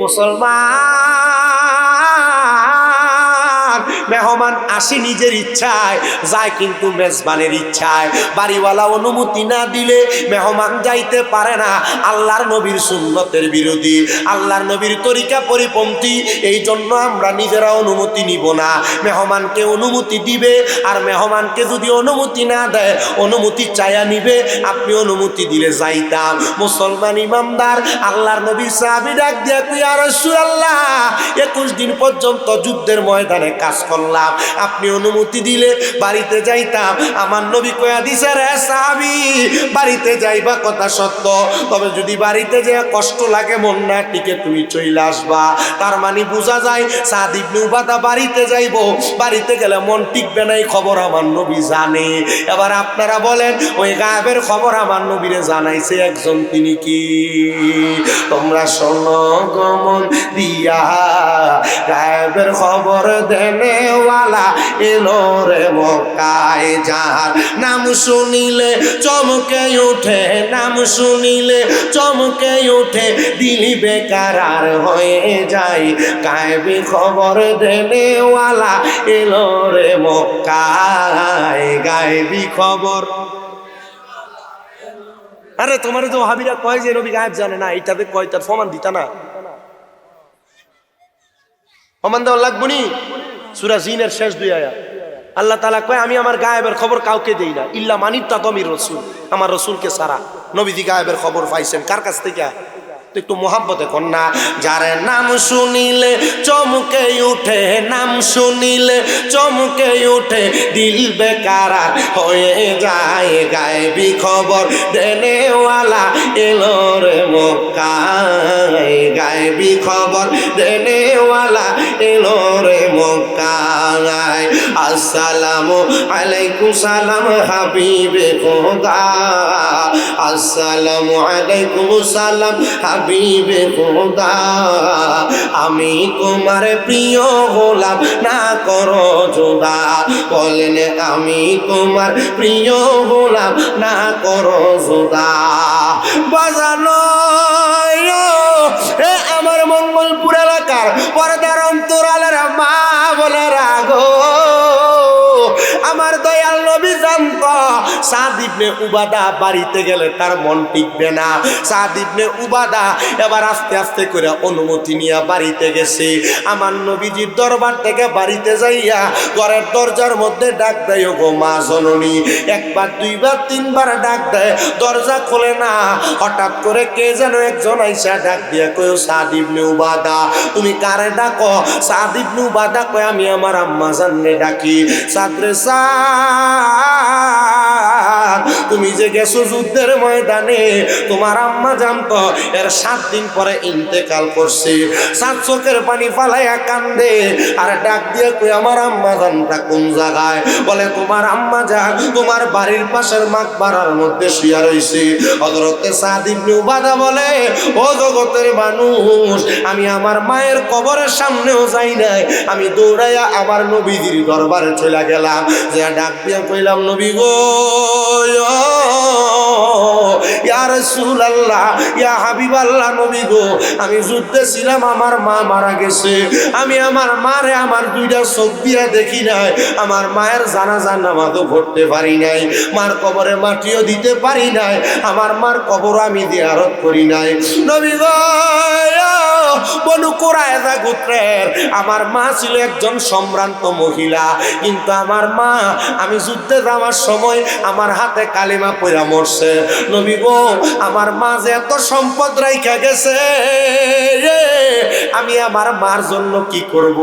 মুসলমান মেহমান আসি নিজের ইচ্ছায় যায়, কিন্তু মেজবানের ইচ্ছায়। বাড়িওয়ালা অনুমতি না দিলে মেহমান যাইতে পারে না। আল্লাহর নবীর সুন্নতের বিরোধী, আল্লাহর নবীর তরিকা পরিপন্থী। এই জন্য আমরা নিজেরা অনুমতি নিব না, মেহমানকে অনুমতি দিবে। আর মেহমানকে যদি অনুমতি না দেয়, অনুমতি চায়া নিবে। আপনি অনুমতি দিলে যাইতাম। মুসলমান ইমামদার আল্লাহর নবীর সাহাবী ডাক দিয়া কই, ইয়া রাসূলুল্লাহ 21 দিন পর্যন্ত যুদ্ধের ময়দানে কাজ করলাম, আপনি অনুমতি দিলে বাড়িতে যাইতাম। আমার নবী কয়া দিছে, রে সাহাবী বাড়িতে যাইবা কথা সত্য, তবে যদি বাড়িতে যেয়ে কষ্ট লাগে, মন না টিকে, তুমি চলে আসবা। তার মানে বোঝা যায় সাদ ইবনে উবাদা বাড়িতে যাইব, বাড়িতে গেলে মন টিকবে না, এই খবর আমার নবী জানে। এবার আপনারা বলেন, ওই গায়েবের খবর আমার নবীরে জানাইছে একজন, তিনি কি? তোমরা শোনো গমন দিয়া, গায়েবের খবর দেনেওয়ালা এলো রে মক্কায়। যার নাম শুনিলে চমকে উঠে, নাম শুনিলে চমকে উঠে, দিলি বেকারার হয়ে যায়। গায়েবী খবর দেনেওয়ালা এলো রে মক্কায়। গায়েবী খবর। আরে তোমার তো হাবিরা কয় যে নবী গায়েব জানে না, এইটাতে কয়, তার প্রমাণ দিতা না? প্রমাণ দেওয়া লাগবো নি? সূরা জিনের শেষ 2 আয়াত আল্লাহ তাআলা কয়, আমি আমার গায়েবের খবর কাউকে দেই না, ইল্লা মানিত্তাকামির রাসূল, আমার রাসূলকে ছাড়া। নবীজি গায়েবের খবর পাইছেন কার কাছ থেকে? তো একটু মোহাব্বতে কর না। যার নাম শুনিলে চমকে উঠে, নাম শুনিলে চমকে উঠে, দিল বেকারার হয়ে যায়। গায়েবী খবর দেনেওয়ালা এলো রে মক্কায়। গায়েবী খবর দেনেওয়ালা এলো রে মক্কায়। আসসালামু আলাইকুম সালাম হাবিবে খোদা, আসসালামু আলাইকুম সালাম হাবিবে খোদা। আমি তোমার প্রিয় গোলাম, না করো জোদা। বলেন, আমি তোমার প্রিয় গোলাম, না করো জোদা। বাজানো আমার মঙ্গলপুর এলাকার পর্দার অন্তরালের মা বলে রাগো, আমার দয়াল নবী জানত সাদ ইবনে উবাদা বাড়িতে গেলে তার মন টিকবে না। সাদ ইবনে উবাদা এবার আস্তে আস্তে করে অনুমতি নিয়ে বাড়িতে গেছে। আমার নবীজির দরবার থেকে বাড়িতে যাইয়া ঘরের দরজার মধ্যে ডাক দেয়, গো মা জননী। একবার, দুইবার, তিনবার ডাক দেয়, দরজা খোলে না। হঠাৎ করে কে যেন একজন আইসা ডাক দিয়া কয়, সাদ ইবনে উবাদা। তুমি কারে ডাকো? সাদ ইবনে উবাদা কয়, আমি আমার আম্মা জানরে ডাকি। সাদরে সাদ, তুমি যে গেছো যুদ্ধের ময়দানে, তোমার আম্মা জানতো এর 7 দিন পরে ইন্তেকাল করছে। সাত চোখের পানি ফালাইয়া কান্দে আর ডাক দিয়ে কই, আমার আম্মা জানটা কোন জায়গায়? বলে, তোমার আম্মা জান তোমার বাড়ির পাশের মাকবারার মধ্যে শুয়া রইছে। হযরতে সাদ ইবনে উবাদা বলে, ও জগতের মানুষ, আমি আমার মায়ের কবরের সামনেও যাই নাই, আমি দৌড়াইয়া আমার নবীজির দরবারে চলে গেলাম। যে ডাক দিয়ে কইলাম, নবী গো, ইয়া রাসূলুল্লাহ, ইয়া হাবিবাল্লাহ, নবী গো, আমি যুদ্ধে ছিলাম, আমার মা মারা গেছে। আমি আমার মারে আমার 2টা চোখ দিয়া দেখি নাই, আমার মায়ের জানাজা নামাজও পড়তে পারি নাই, মার কবরে মাটিও দিতে পারি নাই, আমার মার কবর আমি জিয়ারত করি নাই। নবী গো, বনু কুরায়জা গোত্রের আমার মা ছিল একজন সম্ভ্রান্ত মহিলা, কিন্তু আমার মা আমি যুদ্ধে যাওয়ার সময় আমার হাতে কালিমা পড়া মরছে। নবী গো, আমার মা যে এত সম্পদ রাইখা গেছে, আমি আমার মার জন্য কি করব?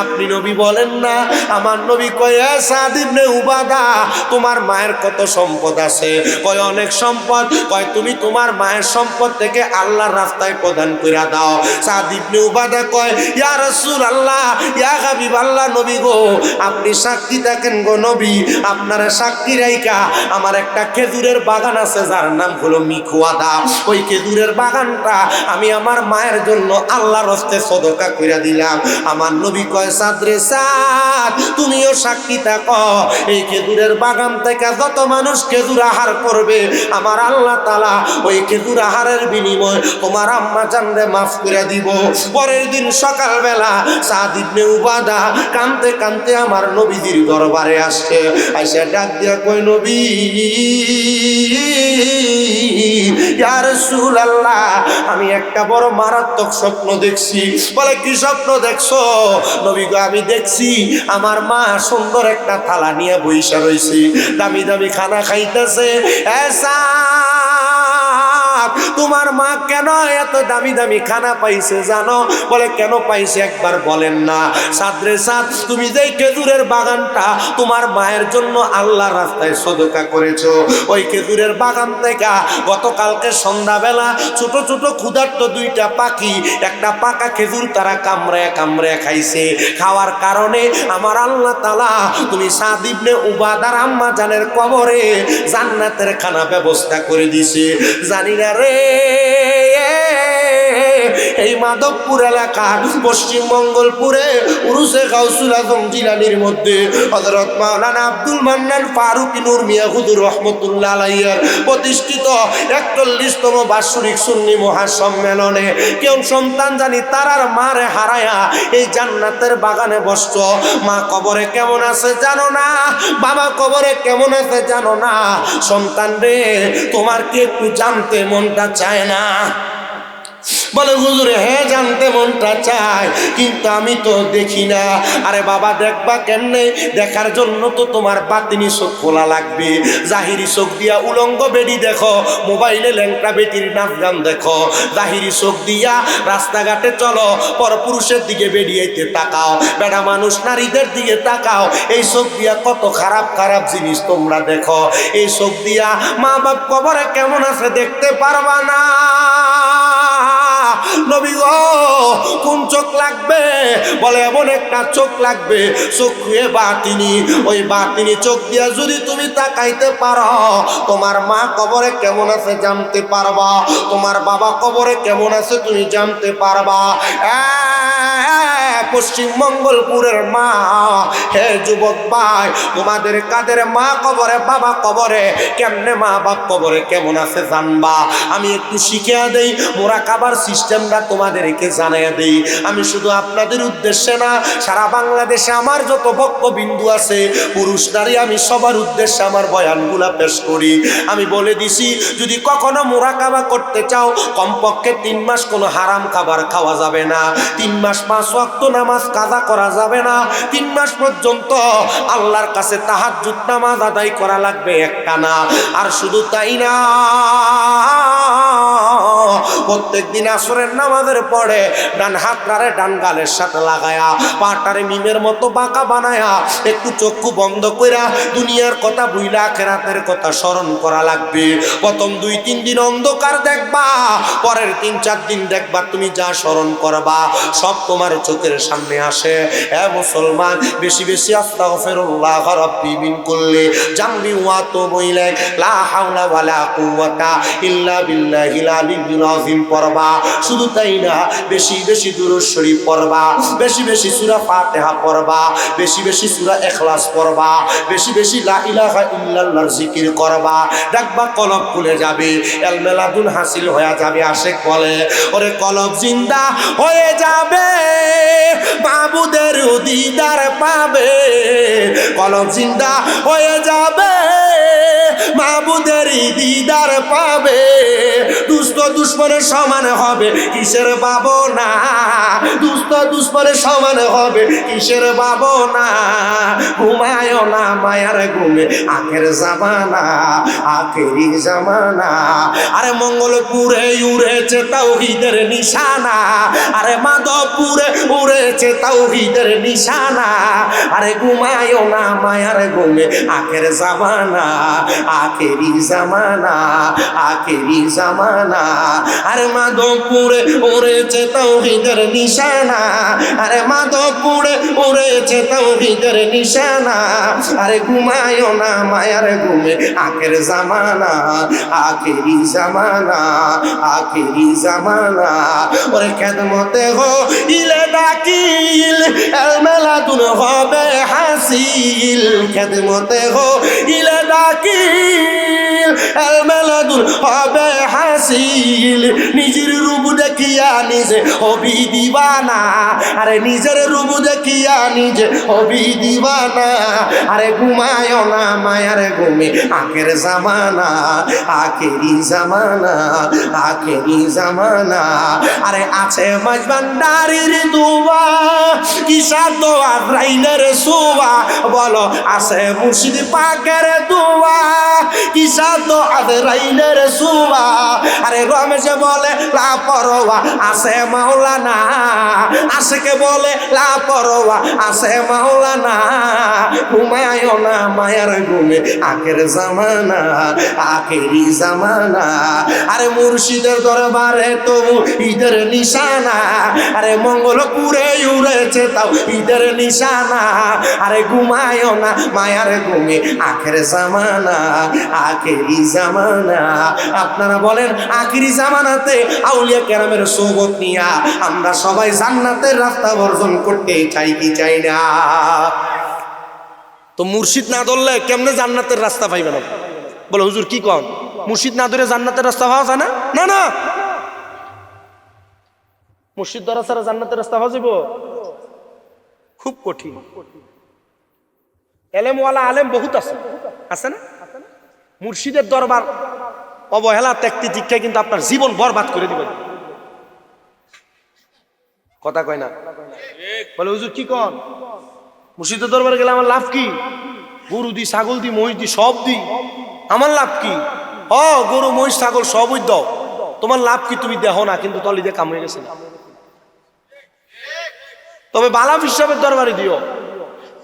আপনি নবী বলেন না? আমার নবী কয়, সাদ ইবনে উবাদা, তোমার মায়ের কত সম্পদ আছে? কয়, অনেক সম্পদ। কয়, তুমি তোমার মায়ের সম্পদ থেকে আল্লাহর রাস্তায় প্রদান কইরা দাও। সাদ ইবনে উবাদা কয়, ইয়া রাসূলুল্লাহ, ইয়া হাবিবাল্লাহ, নবী গো, আপনি সাক্ষী থাকেন গো নবী, আপনারা সাক্ষী রাইখা আমার একটা খেজুরের বাগান আছে যার নাম হলো মিখওয়াদা। ওই খেজুরের বাগানটা আমি আমার মায়ের জন্য আল্লাহর হস্তে সদকা কইরা দিলাম। আমার নবী কয় সাদ রে সাদ, তুমিও সাক্ষী থাকো, এই খেজুরের বাগান থেকে যত মানুষ খেজুর আহার করবে আমার আল্লাহ তাআলা ওই খেজুর আহারের বিনিময় তোমার আম্মা জানরে মাফ করে দিব। পরের দিন সকালবেলা সাদ ইবনে উবাদা কাঁদতে কাঁদতে আমার নবীজির দরবারে আসছে। আইসা ডাক দিয়া কয় নবী ইয়া রাসূলুল্লাহ, আমি একটা বড় মারাত্মক স্বপ্ন দেখছি। বলে কি স্বপ্ন দেখছো? নবী গো আমি দেখছি আমার মা সুন্দর একটা থালা নিয়ে বইসা রইছে, দামি দামি খানা খাইতেছে। এসা তোমার মা কেন এত দামি দামি খানা পাইছে জানো? বলে কেন পাইছে একবার বলেন না। সাদরে সাদ, তুমি যেই খেজুরের বাগানটা তোমার মায়ের জন্য আল্লাহর রাস্তায় সদকা করেছো, ওই খেজুরের বাগান থেকে গতকালকে সন্ধ্যাবেলা ছোট ছোট ক্ষুধার্ত দুইটা পাখি একটা পাকা খেজুর তারা কামড়ে কামড়ে খাইছে। খাওয়ার কারণে আমার আল্লাহ তাআলা তুমি সাদ ইবনে উবাদার আম্মা জানের কবরে জান্নাতের খানা ব্যবস্থা করে দিছে। জানি না রে, এই মাধবপুর এলাকার পশ্চিম মঙ্গলপুরে উরুসে গাউসুল আজম জিলানীর মধ্যে হযরত মাওলানা আব্দুল মান্নান ফারুকী নূর মিয়া হুজুর রাহমাতুল্লাহ আলাইহির প্রতিষ্ঠিত 41তম বার্ষিক সুন্নি মহাসম্মেলনে কেউ সন্তান জানি তারার মারে হারায়া এই জান্নাতের বাগানে বসত। মা কবরে কেমন আছে জানো না, বাবা কবরে কেমন আছে জানো না। সন্তান রে, তোমার কি একটু জানতে মনটা চায় না? বলে হুজুরে হ্যাঁ জানতে মনটা চায়, কিন্তু আমি তো দেখি না। আরে বাবা দেখবা কেমনে? দেখার জন্য তো তোমার বাতিনি চোখ খোলা লাগবে। জাহিরি চোখ দিয়া উলঙ্গ বেডি দেখো, মোবাইলে ল্যাংটা বেটির নাচ গান দেখো। জাহিরি চোখ দিয়া রাস্তাঘাটে চলো, পরপুরুষের দিকে বেরিয়েতে তাকাও, বেড়া মানুষ নারীদের দিকে তাকাও। এই চোখ দিয়া কত খারাপ খারাপ জিনিস তোমরা দেখো। এই চোখ দিয়া মা বাপ কবরে কেমন আছে দেখতে পারবা না। নবী গো কোন চোখ লাগবে? বলে এমন একটা চোখ লাগবে, চোখে বাতিনি। ওই বাতিনি চোখ দিয়া যদি তুমি তাকাইতে পারো, তোমার মা কবরে কেমন আছে জানতে পারবা, তোমার বাবা কবরে কেমন আছে তুমি জানতে পারবা। পশ্চিম মঙ্গলপুরের মা, হে যুবক ভাই, তোমাদের কাদের মা কবরে বাবা কবরে কেমনে মা বাপ কবরে কেমন আছে জানবা। আমি একটু শিখিয়ে দেই, মুরাকাবার সিস্টেমটা তোমাদেরকে জানিয়ে দেই। আমি শুধু আপনাদের উদ্দেশ্যে না, সারা বাংলাদেশে আমার যত বক্তবিন্দু আছে পুরুষ নারী আমি সবার উদ্দেশ্যে আমার বয়ানগুলা পেশ করি। আমি বলে দিছি যদি কখনো মুরাকাবা করতে চাও কমপক্ষে 3 মাস কোনো হারাম খাবার খাওয়া যাবে না, 3 মাস 5 ওয়াক্ত নামাজ কাজা করা যাবে না, 3 মাস পর্যন্ত আল্লাহর কাছে তাহাজ্জুদ নামাজ আদায় করা লাগবে একটানা। আর শুধু তাই না, প্রত্যেক দিন আসরের নামাজের পরে ডান হাতটারে ডান গালের সাথে লাগায়া পাটারে মিমের মতো বাঁকা বানায়া একটু চক্ষু বন্ধ কইরা দুনিয়ার কথা ভুইলা আখিরাতের কথা স্মরণ করা লাগবে। প্রথম 2-3 দিন অন্ধকার দেখবা, পরের 3-4 দিন দেখবা তুমি যা স্মরণ করবা সব তোমার চোখের সামনে আসে। এ মুসলমান, বেশি বেশি আস্তাগফিরুল্লাহ রাব্বি মিন কুল্লি জামবি ওয়া তুবু ইলাইহি লা হাওলা ওয়ালা কুওয়াতা ইল্লা বিল্লাহিল আলিয়্যিল আযীম পড়বা। শুধু তাই না, বেশি বেশি দুরূদ শরীফ পড়বা, বেশি বেশি সূরা ফাতিহা পড়বা, বেশি বেশি সূরা ইখলাস পড়বা, বেশি বেশি লা ইলাহা ইল্লাল্লাহর জিকির করবা। দেখবা কলব খুলে যাবে, এলমেলাদুন হাসিল হয়ে যাবে। আশেক বলে ওরে কলব জিন্দা হয়ে যাবে, মাবুদের দিদার পাবে। কলব জিন্দা হয়ে যাবে, মাবুদের দিদার পাবে। দুষ্ট দুশ্মনের সমান হবে কিসের ভাবনা, দুষ্ট দুশ্মনের সমান হবে কিসের ভাবনা। ঘুমায় না মায়ার ঘুমে আখের জামানা, আখেরি জামানা। আরে মঙ্গলপুরে উড়েছে তাওহীদের নিশানা, আরে মাধবপুরে উড়েছে তাওহীদের নিশানা। আরে ঘুমায় না মায়ার ঘুমে আখের জামানা, আখেরি জামানা, আখেরি জামানা। আরে মাধবপুরে উড়েছে তাওহীদের নিশানা। নিশানা, আরে মাধবপুরে উড়েছে তাওহীদের নিশানা, আরে ঘুমায়ও না মায়ার ঘুমে আখের জামানা, আখেরি জামানা, আখেরি জামানা। ওরে খেদমতে হো ইলে দাকিল এল মেলাদুন হবে হাসিল, খেদমতে হো ইলে দাকিল এল মেলাদুন হবে হাসিল। নিজের রূপ দেখিয়া নিজে হবি দিবানা, আরে নিজের রূপ দেখিয়া নিজে হবি দিবানা, আরে ঘুমায় না মায়ার ঘুমে আখের জামানা, আখেরি জামানা, আখেরি জামানা। আরে আছে মাঝবান্ডারির দুয়া কিসা দোয়া রাইনের সুবা, বলো আছে মুর্শিদ পাকের দুয়া কিসা দোয়া রাইনের সুবা। আরে রমেশে বলে লাপরোয়া আছে মাওলানা, আশেকে বলে লাপরোয়া আছে মাওলানা, ঘুমায় না মায়ার ঘুমে আখের জামানা, আখেরি জামানা। আরে মুর্শিদের দরবারে তবু ঈদের নিশানা, আরে মঙ্গলপুরে উড়েছে তাও ঈদের নিশানা, আরে ঘুমায় না মায়ার ঘুমে আখের জামানা, আখেরি জামানা। আপনারা বলেন আখেরি জামানাতে আউলিয়া কেরামের সোহবত নিয়া আমরা সবাই জান্নাতের রাস্তা বর্জন করতে চাই কি চাই না? তো মুর্শিদ না ধরলে কেমনে জান্নাতের রাস্তা পাইবেন? বলে হুজুর কি কন, মুর্শিদ না ধরে জান্নাতের রাস্তা পাওয়া যায় না? না না, মুর্শিদ ধরা ছাড়া জান্নাতের রাস্তা পাওয়া যাব খুব কঠিন। এলেমওয়ালা আলেম বহুত আছে, আছে না? মুর্শিদের দরবার অবহেলা ত্যাক্তি দীক্ষায় কিন্তু আপনার জীবন বরবাদ করে দিবেন। কথা কয় না? বলে হুজুর কি কন, মুর্শিদের দরবারে গেলে আমার লাভ কি? গরু দি, ছাগল দি, মহিষ দি, সব দি, আমার লাভ কি? ও গরু মহিষ ছাগল সবই দাও, তোমার লাভ কি? তুমি দেখো না, কিন্তু তলি দিয়ে কাম হয়ে গেছে না। তবে বালা ফিসাবের দরবারে দিও,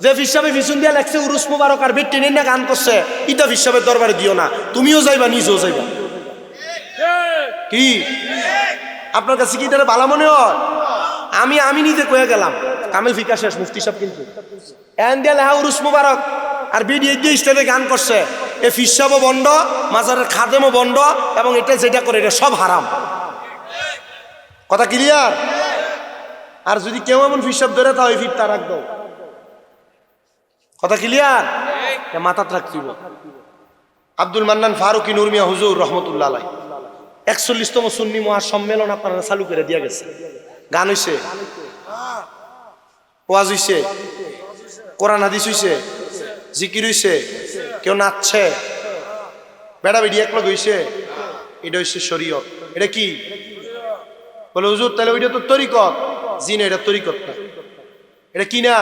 যে ফিসাবে ফিসুন দিয়া লেখছে উরুস মুবারক আর বেট টেনে না গান করছে, ইটা ফিসাবের দরবারে দিও না, তুমিও যাইবা নিজেও যাইবা। কি আপনার কাছে কি এটা বালা মনে হয়? আমি নিজে কয়ে গেলাম, কামেল ফিকা শেষ মুফতি সাহেব কিন্তু এন দিয়া লেখা উরুস মুবারক আর ভিডিও দিয়ে স্টেজে গান করছে, এ ফিসাবও বন্ধ, মাজারের খাদেমও বন্ধ, এবং এটা যেটা করে এটা সব হারাম। কথা ক্লিয়ার? আর যদি কেউ এমন ফিসাব ধরে তা ওই ফির তা রাখ দাও। কথা ক্লিয়ার? মাথাত রাখছিল। আব্দুল মান্নান ফারুকি নূর মিয়া হুজুর রহমতুল্লাহ আলাইহি 41তম সুন্নি মহাসম্মেলন আপনারা চালু করে দিয়া গেছে। গান হইছে, ওয়াজ হইছে, কোরআন হাদিস হইছে, জিকির হইছে, কেউ নাচছে, বেড়া বেড়ি এক লগ হইছে, এটা হইছে শরীয়ত। এটা কি? বলে হুজুর তাহলে ওইটা তো তরিকত। জি না, এটা তরিকত না। এটা কি না?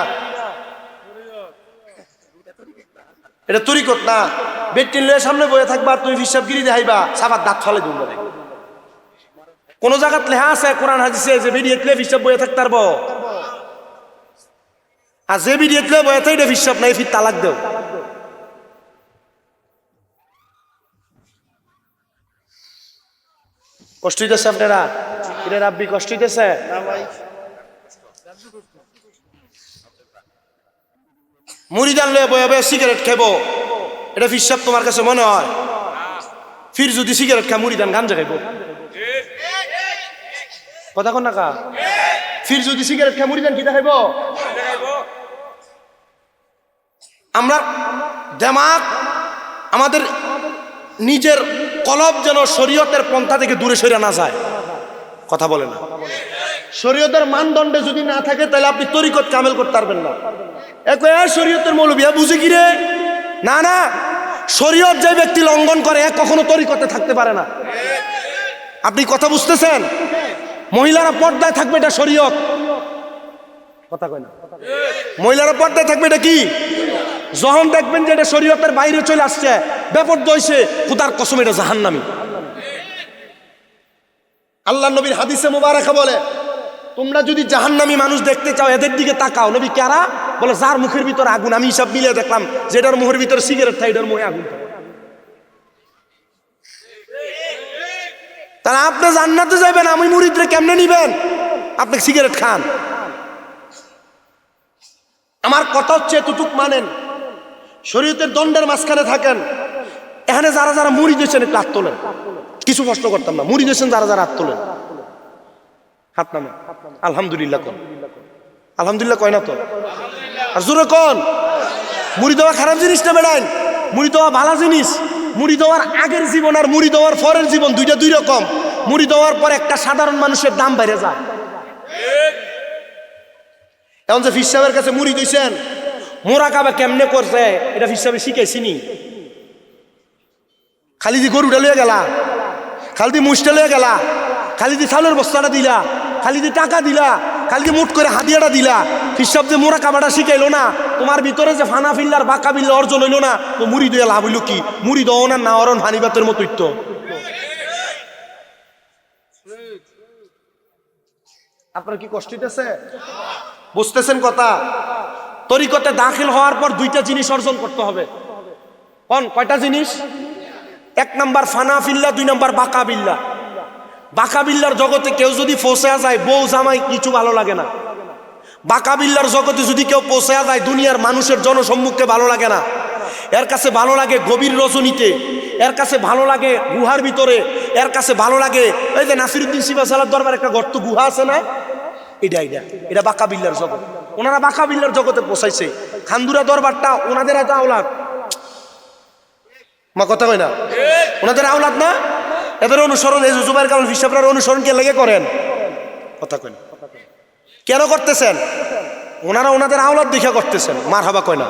এটা তরিকত না। বেডটিন লয়ে সামনে বয়ে থাকবা, তুমি হিসাব গিরি দেখাইবা, সাবার দাঁত ফলে দুম। কোন জায়গাত লেখা আছে কোরআন হাদিসে যে বেরিয়ে হিসাব বয়ে থাকতে পারবো? আর যে বেরিয়ে বয়ে থাকে এটা হিসাব নাই, ফির তালাক দেও। কষ্ট হইতেছে আপনারা? এটা রাব্বি কষ্ট হইতেছে? মুড়িদান লয়ে বয়ে বয়ে সিগারেট খাবো, এটা হিসাব তোমার কাছে মনে হয়? ফির যদি সিগারেট খা মুড়িদান গাঞ্জা খাইবো? কথা কন না কা? ফির যদি সিগারেট খা মুড়িদান কি দেখাইব? আমরা দেমাগ, আমাদের নিজের কলব যেন শরীয়তের পন্থা থেকে দূরে সরে না যায়। কথা বলে না? শরীয়তের মানদণ্ডে যদি না থাকে তাহলে আপনি তরিকত কামেল করতে পারবেন না। শরীয়তের মৌলবিয়া বুঝে কি রে? না না, শরীয়ত যে ব্যক্তি লঙ্ঘন করে কখনো তরিকতে থাকতে পারে না। আপনি কথা বুঝতেছেন? মহিলারা পর্দায় থাকবে, এটা শরীয়ত। কথা কয় না? মহিলারা পর্দায় থাকবে, এটা কি? যখন দেখবেন যে এটা শরীয়তের বাইরে চলে আসছে, বেপর্দা হইছে, খোদার কসম এটা জাহান্নামী। আল্লাহ নবীর হাদিসে মুবারাকা বলে, তোমরা যদি জাহান্নামী মানুষ দেখতে চাও এদের দিকে তাকাও। নবী কারা? বলে যার মুখের ভিতরে আগুন। আমি হিসাব মিলে দেখলাম যেটার মুখের ভিতরে সিগারেট থাকে এটার মুখে আগুন থাকে। তাহলে আপনি জান্নাতে যাবেন, আমি মুরিদরে কেমনে নিবেন? আপনি সিগারেট খান। আমার কথা হচ্ছে এতটুক মানেন, শরীয়তের দণ্ডের মাঝখানে থাকেন। এখানে যারা যারা মুড়ি দিয়েছেন একটু হাত তোলেন, কিছু প্রশ্ন করতাম না। মুড়ি দিয়েছেন যারা যারা হাত তোলেন, হাত নামে। আলহামদুলিল্লাহ কোন, আলহামদুলিল্লাহ কয় না তো, আর জোরে কোন। মুড়ি দেওয়া খারাপ জিনিস না বেড়াইন, মুড়ি দেওয়া ভালো জিনিস। মুড়ি দেওয়ার আগের জীবন আর মুড়ি দেওয়ার পরের জীবন দুইটা দুই রকম। মুড়ি দেওয়ার পর একটা সাধারণ মানুষের দাম বেড়ে যায়। এখন যে ফির সাহেবের কাছে মুড়ি দিয়েছেন, মোরাকাবা কেমনে করছে এটা ফির সাহেব শিখাইছিনি। খালি দি গরুটা লইয়া গেলা, খালি দি মুষ্টা লইয়া গেলা, খালি দি চালের বস্তাটা দিলা, খালি দি টাকা দিলা, খালি দি মুঠ করে হাতিয়াটা দিলা। ফির সাহেব যে মোরাকাবাটা শিখাইলো না, তোমার ভিতরে যে ফানা ফিল্লার বাঁকা বিল্লা অর্জন হইলো না, তো মুড়ি দিয়ে লাভ হইলো কি? মুড়ি দেওয়া না অরণ হানিবাতের মতোই তো। আপনার কি কষ্ট হইতেছে? বুঝতেছেন কথা? তরিকতে দাখিল হওয়ার পর দুইটা জিনিস অর্জন করতে হবে। কোন কয়টা জিনিস? এক নাম্বার ফানা ফিল্লা, দুই নাম্বার বাঁকা বিল্লা। বাঁকা বিল্লার জগতে কেউ যদি ফসে যায়, বউ জামাই কিছু ভালো লাগে না। বাঁকা বিল্লার জগতে যদি কেউ পৌঁছে যায়, দুনিয়ার মানুষের জনসম্মুখে ভালো লাগে না। এর কাছে ভালো লাগে গভীর রজনীতে, এর কাছে ভালো লাগে গুহার ভিতরে, এর কাছে ভালো লাগে এই যে নাসিরুদ্দিন সিবাসালার দরবার একটা গর্ত গুহা আছে না, এটা বাঁকা বিল্লার জগৎ। ওনারা বাঁকা বিল্লার জগতে পৌঁছাইছে। খান্দুরা দরবারটা ওনাদের এত আওলাদ, মা কথা কয় না, ওনাদের আওলাদ না, এদের অনুসরণ এই জুবাইর কামাল ফিসাবরার অনুসরণ কে লেগে করেন? কথা কয় না। কেন করতেছেন? ওনারা ওনাদের আওলাদ দেখা করতেছেন। মার হাবা কয় না।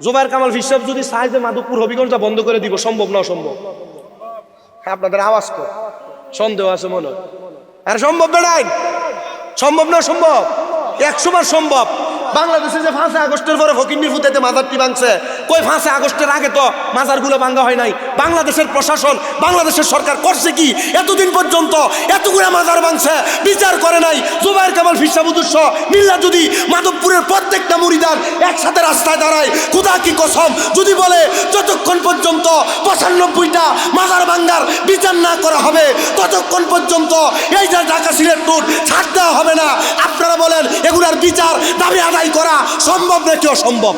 জুবাইর কামাল ফিসাব যদি চায় যে মাধবপুর হবিগঞ্জটা বন্ধ করে দিব, সম্ভব না? অসম্ভব। আপনাদের আওয়াজ কর, সন্দেহ আছে মনে হয়। আর সম্ভব বেড়াইন, সম্ভব না? সম্ভব, 100 বার সম্ভব। বাংলাদেশে যে 5 আগস্টের পরে ফকিন্নির ফুটাইতে মাজারটি ভাঙছে, কই 5 আগস্টের আগে তো মাজারগুলো ভাঙা হয় নাই? বাংলাদেশের প্রশাসন, বাংলাদেশের সরকার করছে কি? এতদিন পর্যন্ত এতগুলা মাজার ভাঙছে, বিচার করে নাই। জুবাইর কামাল ফিসাবুদুর সহ মিল্লা যদি মাধবপুরের প্রত্যেকটা মুরিদান একসাথে রাস্তায় দাঁড়ায়, খোদা কি কসম, যদি বলে যতক্ষণ পর্যন্ত 95টা মাজার ভাঙ্গার বিচার না করা হবে, ততক্ষণ পর্যন্ত এই যে ঢাকা সিলেট রোড ছাড় দেওয়া হবে না। আপনারা বলেন এগুলার বিচার দাবি আদায় করা সম্ভব নাকি অসম্ভব?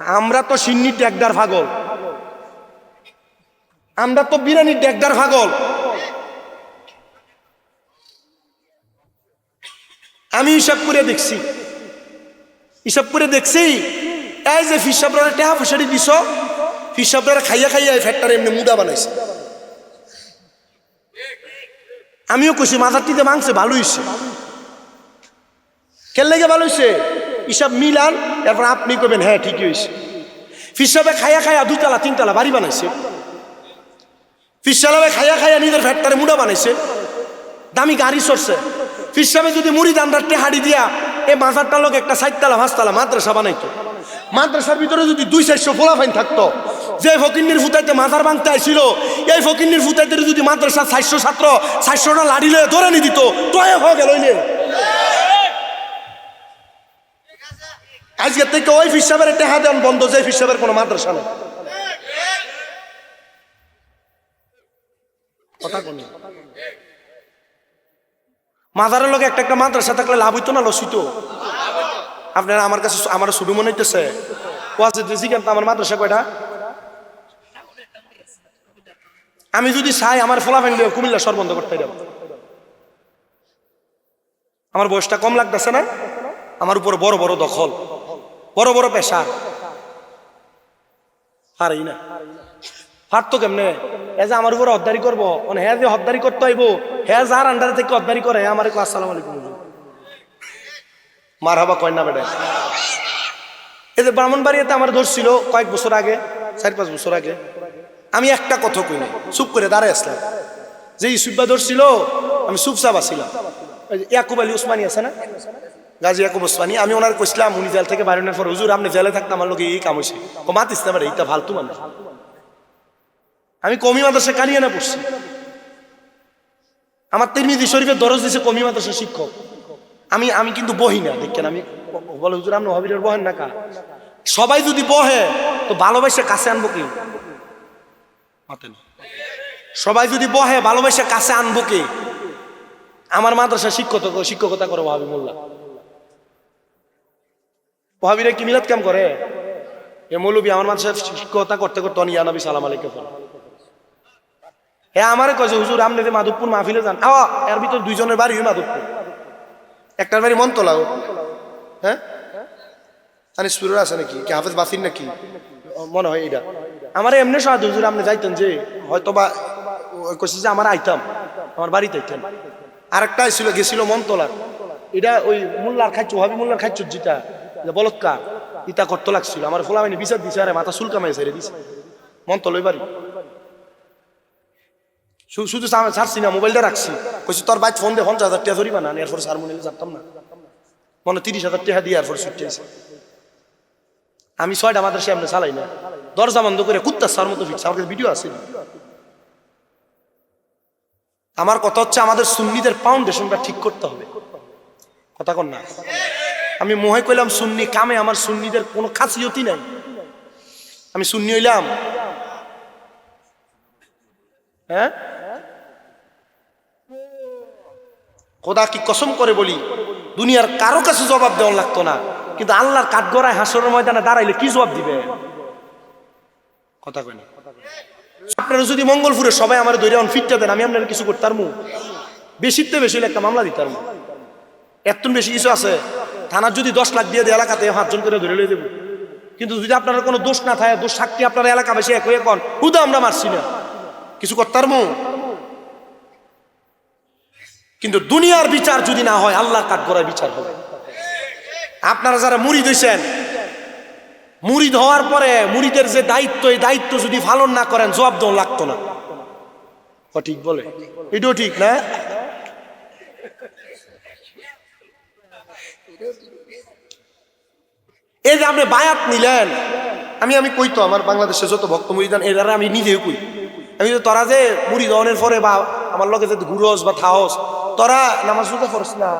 আমরা তো সিন্নি ডেকদার পাগল, আমরা তো বিরিয়ানি ডেকদার পাগল। আমি হিসাব করে দেখছি, হিসাব করে দেখছি, এই যে ফিসাবরা টেহা ফসারি দিছ, ফিসাবরা খাইয়া খাইয়া এই ফ্যাক্টরি এমনি মুদা বানাইছে। আমিও কইছি মাথাটিতে মাংসে ভালো হইছে। কেন লেগে ভালো হয়েছে? হিসাব মিলান, এরপর আপনি কবেন হ্যাঁ ঠিকই হয়েছে। ফিসাবে খাইয়া খাইয়া 2 তলা 3 তলা বাড়ি বানাইছে। ফিসাবে খাইয়া খাইয়া নিজের ফ্যাক্টরি মুডা বানাইছে, দামি গাড়ি চড়ছে। ফিসাবে যদি মুড়ি দামদার টেহাড়ি দিয়া এই মাজারটা লোক একটা 4 তলা 5 তলা মাদ্রাসা বানাইতো, মাদ্রাসার ভিতরে যদি 200-400 ফোলাফাইন থাকতো, যে ফকিন্নির ফুটাইতে মাজার ভাঙতে আইছিল, এই ফকিন্নির ফুটাইতে যদি মাদ্রাসার 400 ছাত্র 400টা লাড়ি লয়ে ধরে নি দিত, টয়ে হয়ে গেল। আজকে থেকে ওই ফিসাবের টেহা দেন বন্ধ, যে ফিসাবের কোনো মাদ্রাসা নেই। কথা কোন মাজারের লোক একটা একটা মাদ্রাসা থাকলে লাভ হইতো না লস হইতো? আপনারা আমার কাছে আমার শুরু মনে হইতেছে আমার মাদ্রাসা কয়টা? আমি যদি চাই আমার ফলাফল কুমিল্লা শহর বন্ধ করতে যাব। আমার বয়সটা কম লাগতেছে না? আমার উপর বড় বড় দখল, বড় বড় পেশা, হারাই না হারতো কেমনে? এ যে আমার উপরে হদ্দারি করবো, হ্যাঁ যে হদ্দারি করতে হইব, হ্যাঁ যার আন্ডারে থেকে হদ্দারি করে, আমার আসসালামু আলাইকুম মার হাবা কয় না বেটা। এই যে ব্রাহ্মণবাড়িয়াতে আমার ধরছিল কয়েক বছর আগে, 4-5 বছর আগে, আমি একটা কথা কই নাই, চুপ করে দাঁড়ায় আসলাম। যে ইসুব্বা ধরছিল আমি চুপচাপ আসছিলাম। ইয়াকুব আলী উসমানী আছে না, গাজী ইয়াকুব উসমানী, আমি ওনার কইছিলাম, উনি জেল থেকে বাইরের পর, হুজুর আপনি জেলে থাকতে আমার লোক এই কাম হয়েছে, মাতিস না এটা ফালতু মানুষ। আমি কমি মাদ্রাসা কানিয়ানা পড়ছি, আমার তিরমিজি শরীফের দরজ দিছে কমি মাদ্রাসা শিক্ষক। আমি কিন্তু বহি না, দেখেন আমি বলে হুজুর আপনি হবিরের বহেন না কা? সবাই যদি বহে তো ভালোবাসে কাছে আনবো কি? সবাই যদি বহে ভালোবাসে কাছে আনবো কি? আমার মাদ্রাসা শিক্ষকতা করে ওয়াহাবি মোল্লা। ওয়াহাবিরা কি মিলাদ কাম করে? এ মৌলবী আমার মাদ্রাসা শিক্ষকতা করতে করতে ইয়া নবী সালাম আলাইকুম বলে। হ্যাঁ আমারে কয়েছে হুজুর আপনি যে মাধবপুর মাহফিলে যান, এর ভিতর দুইজনের বাড়ি মাধবপুর, একটার বাড়ি মনতলা। হ্যাঁ আনিসপুরের আছে নাকি, কি হাফেজ বাসির নাকি মনে হয় এটা। আমার এমনি সাহায্য হুজুর আপনি যাইতেন যে হয়তো বা কইছে যে আমার আইতাম, আমার বাড়িতে আইতেন। আরেকটা গেছিল মনতলার, এটা ওই মোল্লার খাইছ, ওয়াহাবি মোল্লার খাইছ যেটা বলৎকার ইটা করতে লাগছিল। আমার ফোলামাইনি বিচার দিছে, আরে মাথা চুলকামাই ছেড়ে দিছে। মনতলই বাড়ি। শুধু ছাড়ছি না, মোবাইলটা রাখছি, কইছি তোর বাইক ফোন দে 50,000 টাকা ধরিবা না, এরপর হারমোনিয়ামে যাতাম না, মনে 30,000 টাকা দিয়ে এরপর ছুটে আইছে। আমি 6টা মাদ্রাসা এমনি চালাই না, দরজা বন্ধ করে কুত্তা সার মতো ফিরছে। আমার কাছে ভিডিও আছে। আমার কথা হচ্ছে আমাদের সুন্নিদের ফাউন্ডেশনটা ঠিক করতে হবে। কথা কন না? আমি মোহে কইলাম সুন্নি, কামে আমার সুন্নিদের কোনো খাসিয়তই নাই। আমি সুন্নি হইলাম? হ্যাঁ খোদা কি কসম করে বলি, দুনিয়ার কারো কাছে জবাব দেওয়া লাগতো না, কিন্তু আল্লাহর কাঠগড়ায় হাসরের ময়দানে দাঁড়াইলে কি জবাব দিবে? কথা কই না? আপনারা যদি মঙ্গলপুরে সবাই আমার দৈরা ফিটটা দেন, আমি আপনারা কিছু করতাম? বেশিতে বেশি একটা মামলা দিতাম। এত বেশি কিছু আছে, থানার যদি 10 লাখ দিয়ে দেয় এলাকাতে 5 জন করে ধরে লয়ে দেবো। কিন্তু যদি আপনার কোনো দোষ না থাকে, দোষ সাক্ষী আপনার এলাকা বেশি এক হয়ে কন হুদা আমরা মারছি না, কিছু করতাম। কিন্তু দুনিয়ার বিচার যদি না হয়, আল্লাহর কাঠগড়ায় বিচার হবে। আপনারা যারা মুরিদ হইছেন, মুরিদ হওয়ার পরে মুরিদের যে দায়িত্ব, এই দায়িত্ব যদি পালন না করেন জবাব দেওয়া লাগতো না। ঠিক বলে? এটাও ঠিক না? এই যে আপনি বায়াত নিলেন, আমি কই তো আমার বাংলাদেশে যত ভক্ত মুরিদান এরা আমি নিজেও কই, আমি তোরা যে মুরিদ হওয়ার পরে বা আমার লগে যে ঘুরস বা থাওস, তোরা নামাজ রোজা করস না,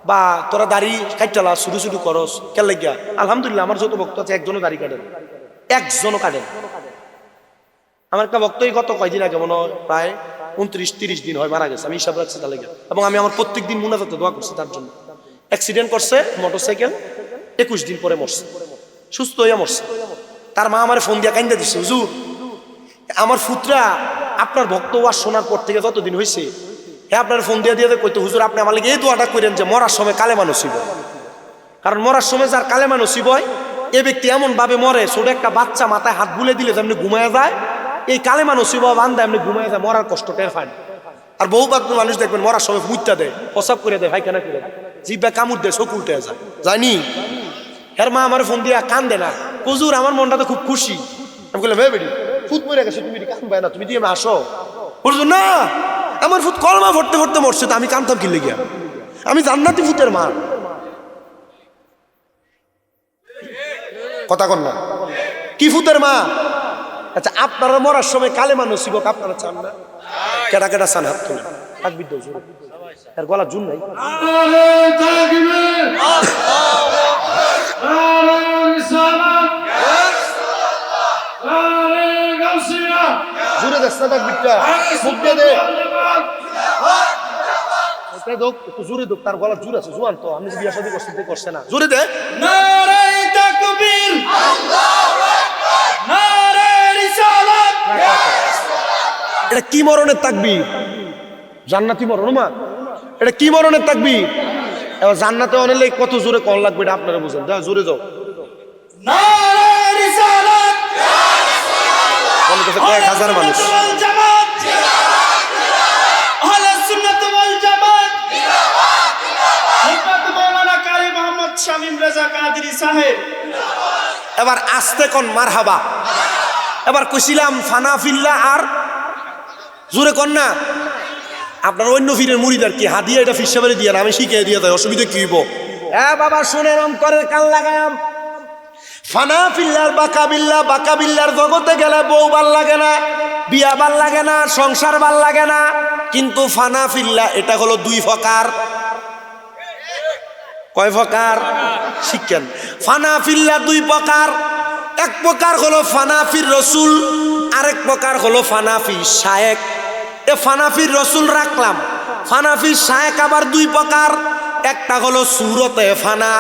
বা তোরা দাড়ি কাটলা শুধু শুধু করস কেন লাগিয়া? আলহামদুলিল্লাহ আমার যত ভক্ত আছে একজনও দাড়ি কাটেন, একজনও কাটেন। আমার একটা ভক্তই গত কয়দিন আগে মনে হয় প্রায় 29-30 দিন হয় মারা গেছে, আমি হিসাব রাখছি তার লেগে। এবং আমি আমার প্রত্যেক দিন মুনাজাতে দোয়া করছি তার জন্য। অ্যাক্সিডেন্ট করছে মোটরসাইকেল, 21 দিন পরে মরছে, সুস্থ হইয়া মরছে। তার মা আমার ফোন দিয়া কাইন্দা দিচ্ছে, হুজুর আমার ফুতরা আপনার ভক্ত ওয়াজ শোনার পর থেকে যতদিন হয়েছে, হ্যাঁ আপনার ফোন দিয়ে দিয়ে কইতো হুজুর আপনি আমার লাগে এই দোয়াটা করেন যে মরার সময় কালেমা নসিব হয়। কারণ মরার সময় যার কালেমা নসিব হয়, এ ব্যক্তি এমন ভাবে মরে, ছোট একটা বাচ্চা মাথায় হাত বুলে দিলে যেমনি ঘুমায় যায়, এই কালেমা নসিব হওয়া বান্দা এমনি ঘুমায় যায়, মরার কষ্ট টের পায় না। আর বহু মানুষ দেখবেন মরার সময় মুইতা দেয়, প্রসাব করে দেয়, পায়খানা করে দেয়, জিব্বা কামড় দেয়, চোখ উল্টে যায়, জানি। এর মা আমার ফোন দিয়ে কান্দে না, হুজুর আমার মনটা তো খুব খুশি। আমি বললাম হে বেড়ি ফুট মরে গেছে, তুমি কান্দবে না, তুমি দিয়ে আসো। বলছো না আমার ফুট কলমা ভরতে ভরতে মরছে, তো আমি কান্দতাম কিনলে গিয়া, আমি জান্নাতি ফুটের মা। কথা কন না? কি ফুটের মা? আচ্ছা আপনারা মরার সময় কালেমা নসিব হোক, আপনারা চান না? কেডা কেডা চান হাত তুলে? তাকবীর দাও জোরে, এর গলা জুন নাই। জোরে দেখ না তাকবীরটা, মুখ দিয়ে দে, একটু জোরে দোক, তার গলা জোর আছে, জোয়ান তো, আমি বিয়া শাদী করছে না, জোরে দে। নারে তাকবীর, আল্লাহু আকবার, নারে রিসালাত। এটা কি মরণের তাকবীর? জান্নাতি মরণ মা, এটা কি মরণের তাকবীর? এবার জান্নাতে অনেলে কত জোরে কোন লাগবে এটা আপনারা বুঝেন, যা জোরে যাও। নারে রিসালাত, ইয়া রাসূলুল্লাহ, বলে তো কয়েক হাজার মানুষ। এবার আস্তে কোন মারহাবা। এবার কইছিলাম ফানাফিল্লাহ, আর জোরে কোন না। আপনার অন্য ফিরের মুড়িদার কি হাদিয়া, এটা ফিসাবারে দিয়ে আমি শিখিয়ে দিয়ে দেয়, অসুবিধা কি হইব? বাবা শুনেন অন্তরের কান লাগায়াম। ফানাফিল্লার বাকাবিল্লা, বাকাবিল্লার জগতে গেলে বউ ভাল লাগে না, বিয়া ভাল লাগে না, সংসার ভাল লাগে না। কিন্তু ফানাফিল্লা এটা হলো 2 প্রকার। কয় প্রকার? শিখেন। ফানাফিল্লা 2 প্রকার। এক প্রকার হলো ফানাফির রসুল, আরেক প্রকার হলো ফানাফি শায়েক। এ ফানাফির রসুল রাখলাম, ফানাফি শায়েক আবার দুই প্রকার, একটা হলো সুরতে ফানা,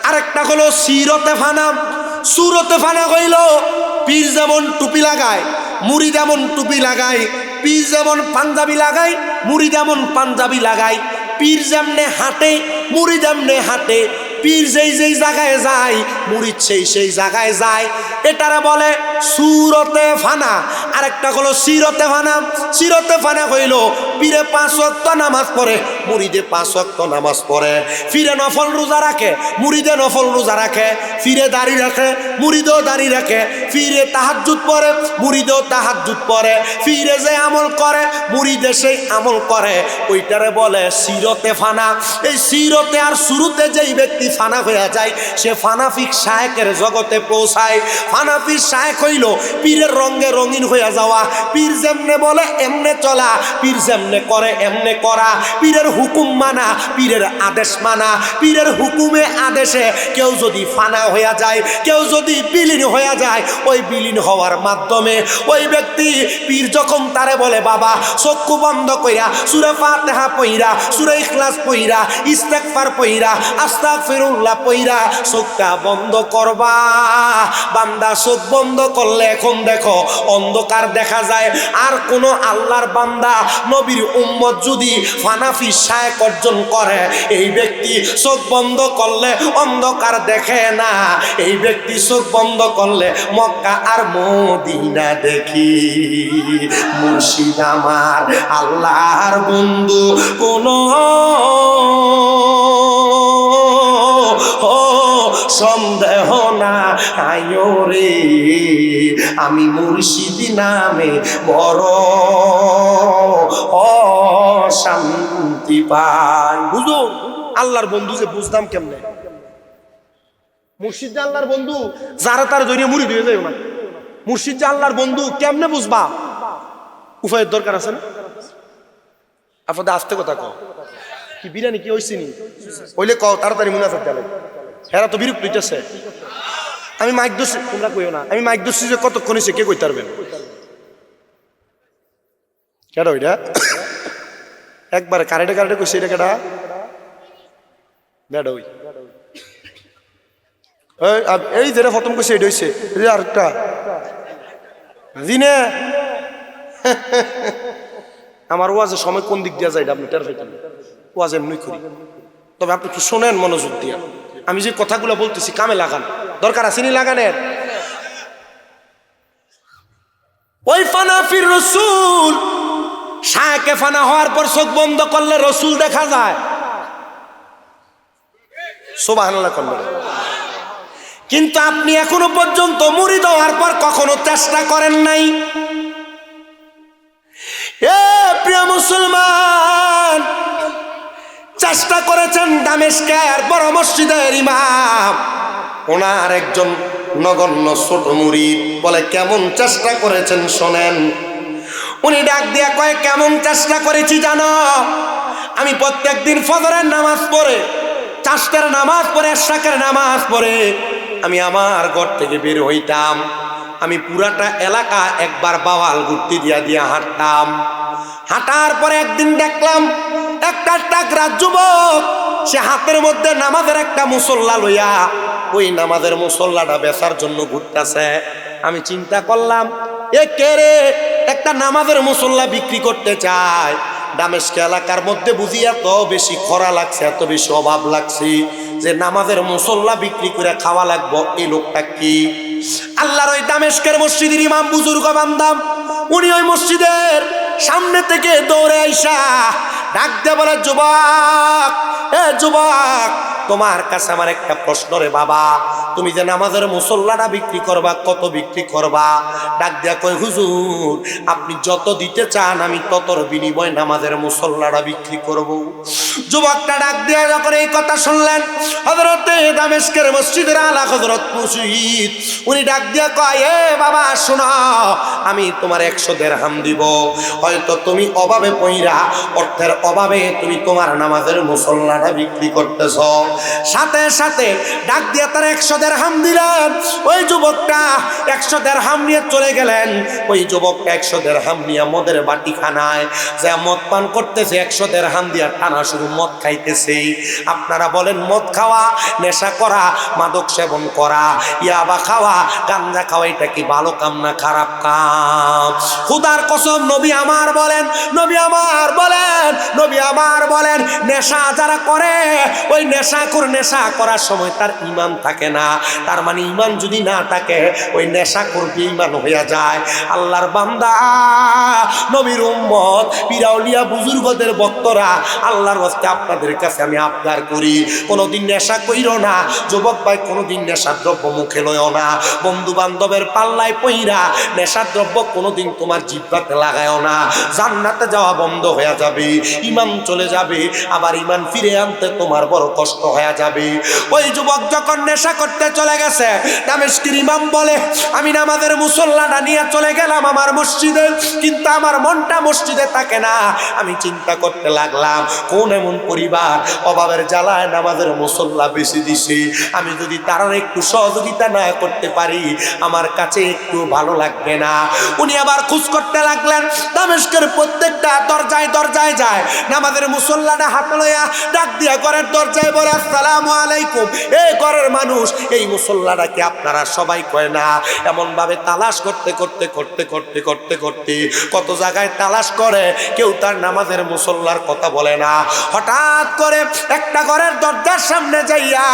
আরেকটা হলো সিরতে ফানা। সুরতে ফানা হইল পীর যেমন টুপি লাগায়, মুড়ি যেমন টুপি লাগায়, পীর যেমন পাঞ্জাবি লাগায়, মুড়ি যেমন পাঞ্জাবি লাগায়, পীর যেমনে হাঁটে, মুড়ি যেমনে হাঁটে, পীর যেই যেই জায়গায় যায় মুড়িদ সেই জায়গায় যায়, এটারা বলে সুরতে ফানা। আরেকটা হলো সিরতে ফানা। সিরতে ফানা হইল পীরে 5 ওয়াক্ত নামাজ পড়ে, মুড়িদে 5 ওয়াক্ত নামাজ পড়ে, ফিরে নফল রোজা রাখে, মুড়িদে নফল রোজা রাখে, ফিরে দাড়ি রাখে, মুড়িদেও দাড়ি রাখে, ফিরে তাহাজ্জুদ পড়ে, মুড়িদেও তাহাজ্জুদ পড়ে, ফিরে যে আমল করে মুড়িদে সেই আমল করে, ওইটারে বলে সিরতে ফানা। এই সিরতে আর শুরুতে যেই ব্যক্তি ফানা হয়ে যায় সে ফানাফিক শায়েকের জগতে পৌঁছায়। ফানাফিক শায়েক হইল পীরের রঙে রঙিন হয়ে যাওয়া, পীর যেমনে বলে এমনে চলা, পীর যেমনে করে এমনে করা, পীরের হুকুম মানা, পীরের আদেশ মানা। পীরের হুকুমে আদেশে কেউ যদি ফানা হয়ে যায়, কেউ যদি বিলীন হয়ে যায়, ওই বিলীন হওয়ার মাধ্যমে ওই ব্যক্তি পীর যখন তারে বলে বাবা চক্ষু বন্ধ কইরা সূরা ফাতিহা পইরা, সূরা ইখলাস পইরা, ইস্তেগফার পইরা, আস্তাগফিরুল্লাহ পইরা চোখটা বন্ধ করবা, বান্দা চোখ বন্ধ করলে এখন দেখো অন্ধকার দেখা যায়। আর কোন আল্লাহর বান্দা নবীর উম্মত যদি ফানাফি শায়েক অর্জন করে, এই ব্যক্তি চোখ বন্ধ করলে অন্ধকার দেখে না, এই ব্যক্তি চোখ বন্ধ করলে মক্কা আর মদিনা দেখি। মুর্শিদ আমার আল্লাহর বন্ধু, কোন সন্দেহ না আয়ো রে, আমি মুর্শিদ নামে বড় অশান্তি পাই। বুঝো আল্লাহর বন্ধু যে বুঝতাম কেমনে? মুর্শিদ যে আল্লাহর বন্ধু, যারা তার জড়িয়ে মুড়ি দিয়ে যায় না। মুর্শিদ যে আল্লাহর বন্ধু কেমনে বুঝবা? উপায়ের দরকার আছে না? আপনাদের আস্তে কথা কও, কি বিরিয়ানি কি হইছে নি হইলে কও, তাড়াতাড়ি মুনাজাত দেলে। হেরা তো বিরক্ত হইতেছে। আমি মাইক দোষী, তোমরা কইও না, আমি মাইক দোষী যে কতক্ষণ হইছে কে কইতে পারবেন? কেডা ওইটা? একবারে কারেটে কারেটে কইছে, এটা কেডা? বেডা ওই এই যেটা প্রথম কইছে এটা হইছে আরেকটা জিনে। আমার ওয়াজের সময় কোন দিক দিয়া যায় আপনি টের পাইতেন? ওয়াজ এমনি করি, তবে আপনি একটু শোনেন মনোযোগ দিয়া। আমি যে কথাগুলো বলতেছি কামে লাগান, দরকার আছে নি লাগানের? ওই ফানাফির রসুল শায়েকে ফানা হওয়ার পর চোখ বন্ধ করলে রসুল দেখা যায়। সুবহানাল্লাহ কোন? কিন্তু আপনি এখনো পর্যন্ত মুরিদ হওয়ার পর কখনো চেষ্টা করেন নাই। এ প্রিয় মুসলমান, চেষ্টা করেছেন দামেস্কের বড় মসজিদের ইমাম, ওনার একজন নগণ্য ছোট মুরিদ বলে কেমন চেষ্টা করেছেন শোনেন। উনি ডাক দিয়া কয় কেমন চেষ্টা করেছি জানো? আমি প্রত্যেকদিন ফজরের নামাজ পড়ে, চাষের নামাজ পড়ে, এশরাকের নামাজ পড়ে আমি আমার ঘর থেকে বের হইতাম। আমি পুরাটা এলাকা একবার বাওয়াল ঘুরতে দিয়া দিয়া হাঁটতাম। হাঁটার পরে একদিন দেখলাম একটা টাকরা যুবক, সে হাতের মধ্যে নামাজের একটা মুসল্লা লইয়া ওই নামাজের মুসল্লাটা বেচার জন্য ঘুরতেছে। আমি চিন্তা করলাম এ কে রে, একটা নামাজের মুসল্লা বিক্রি করতে চায়। দামেস্ক এলাকার মধ্যে বুঝি এত বেশি খরা লাগছে, এত বেশি অভাব লাগছে যে নামাজের মুসল্লা বিক্রি করে খাওয়া লাগবো। এই লোকটা কি? আল্লাহর ওই দামেস্কের মসজিদের ইমাম বুজুর্গ বান্দাম, উনি ওই মসজিদের সামনে থেকে দৌড়ে আইসা ডাক দিয়ে বলে যুবক, এ যুবক, তোমার কাছে আমার একটা প্রশ্ন রে বাবা, তুমি যে নামাজের মুসল্লাটা বিক্রি করবা কত বিক্রি করবা? ডাক দিয়া কয় হুজুর আপনি যত দিতে চান আমি ততর বিনিময় নামাজের মুসল্লাটা বিক্রি করব। যুবকটা ডাক দিয়া যখন এই কথা শুনলেন, হযরতে দামেস্কের মসজিদের আলা হযরত মুর্শিদ উনি ডাক দিয়া কয় এ বাবা শোনো, আমি তোমার 100 দিরহাম দিব। হয়তো তুমি অভাবে পইরা, অর্থের অভাবে তুমি তোমার নামাজের মুসল্লাটা নেশা বিক্রি করতেছ। সাথে সাথে ডাক দিয়ে তার 100 দিরহাম দিলেন। ওই যুবকটা 100 দিরহাম নিয়ে চলে গেলেন। ওই যুবকটা 100 দিরহাম নিয়ে মদের বাটিখানায় যে মদ পান করতেছে, 100 দিরহাম দিয়ে টানা শুরু মদ খাইতেছে। আপনারা বলেন, মদ খাওয়া, নেশা করা, মাদক সেবন করা, ইয়াবা খাওয়া, গাঞ্জা খাওয়া, এটা কি ভালো কাম না খারাপ কাম? খুদার কসম, নবী আমার বলেন, নবী আমার বলেন, নবী আমার বলেন, নেশা যারা করে, ওই নেশা করার সময় তার ঈমান থাকে না। তার মানে ঈমান যদি না থাকে, ওই নেশা করবে ঈমান হইয়া যায়। আল্লাহর বান্দা, নবীর উম্মত, পিরাউলিয়া বুজুর্গদের ভক্তরা, আল্লাহর ওয়াস্তে আপনাদের কাছে আমি আবদার করি, কোনোদিন নেশা কইরো না। যুবক ভাই, কোনোদিন নেশার দ্রব্য মুখে লইও না। বন্ধু বান্ধবের পাল্লায় পইরা নেশার দ্রব্য কোনোদিন তোমার জিহ্বাতে লাগায়ও না। জান্নাতে যাওয়া বন্ধ হয়ে যাবে, ঈমান চলে যাবে, আবার ঈমান ফিরে আনতে তোমার বড় কষ্ট হয়ে যাবে। ওই যুবক যখন নেশা করতে চলে গেছে, দামেস্কের ইমাম বলে, আমি নামাজের মুসল্লাটা নিয়ে চলে গেলাম আমার মসজিদে, কিন্তু আমার মনটা মসজিদে থাকে না। আমি চিন্তা করতে লাগলাম, কোন এমন পরিবার অভাবের জ্বালায় নামাজের মুসল্লা বেশি দিছে, আমি যদি তারা একটু সহযোগিতা না করতে পারি, আমার কাছে একটু ভালো লাগবে না। উনি আবার খোঁজ করতে লাগলেন, দামেস্কের প্রত্যেকটা দরজায় দরজায় যায়, নামাজের মুসল্লাটা হাতে লইয়া ডাক দিয়া ঘরের দরজায় বলে, আসসালামু আলাইকুম, এই ঘরের মানুষ, এই মুসল্লাটাকে আপনারা সবাই কয় না। এমন ভাবে তালাশ করতে করতে করতে করতে করতে করতে কত জায়গায় তালাশ করে, কেউ তার নামাজের মুসল্লার কথা বলে না। হঠাৎ করে একটা ঘরের দরজার সামনে যাইয়া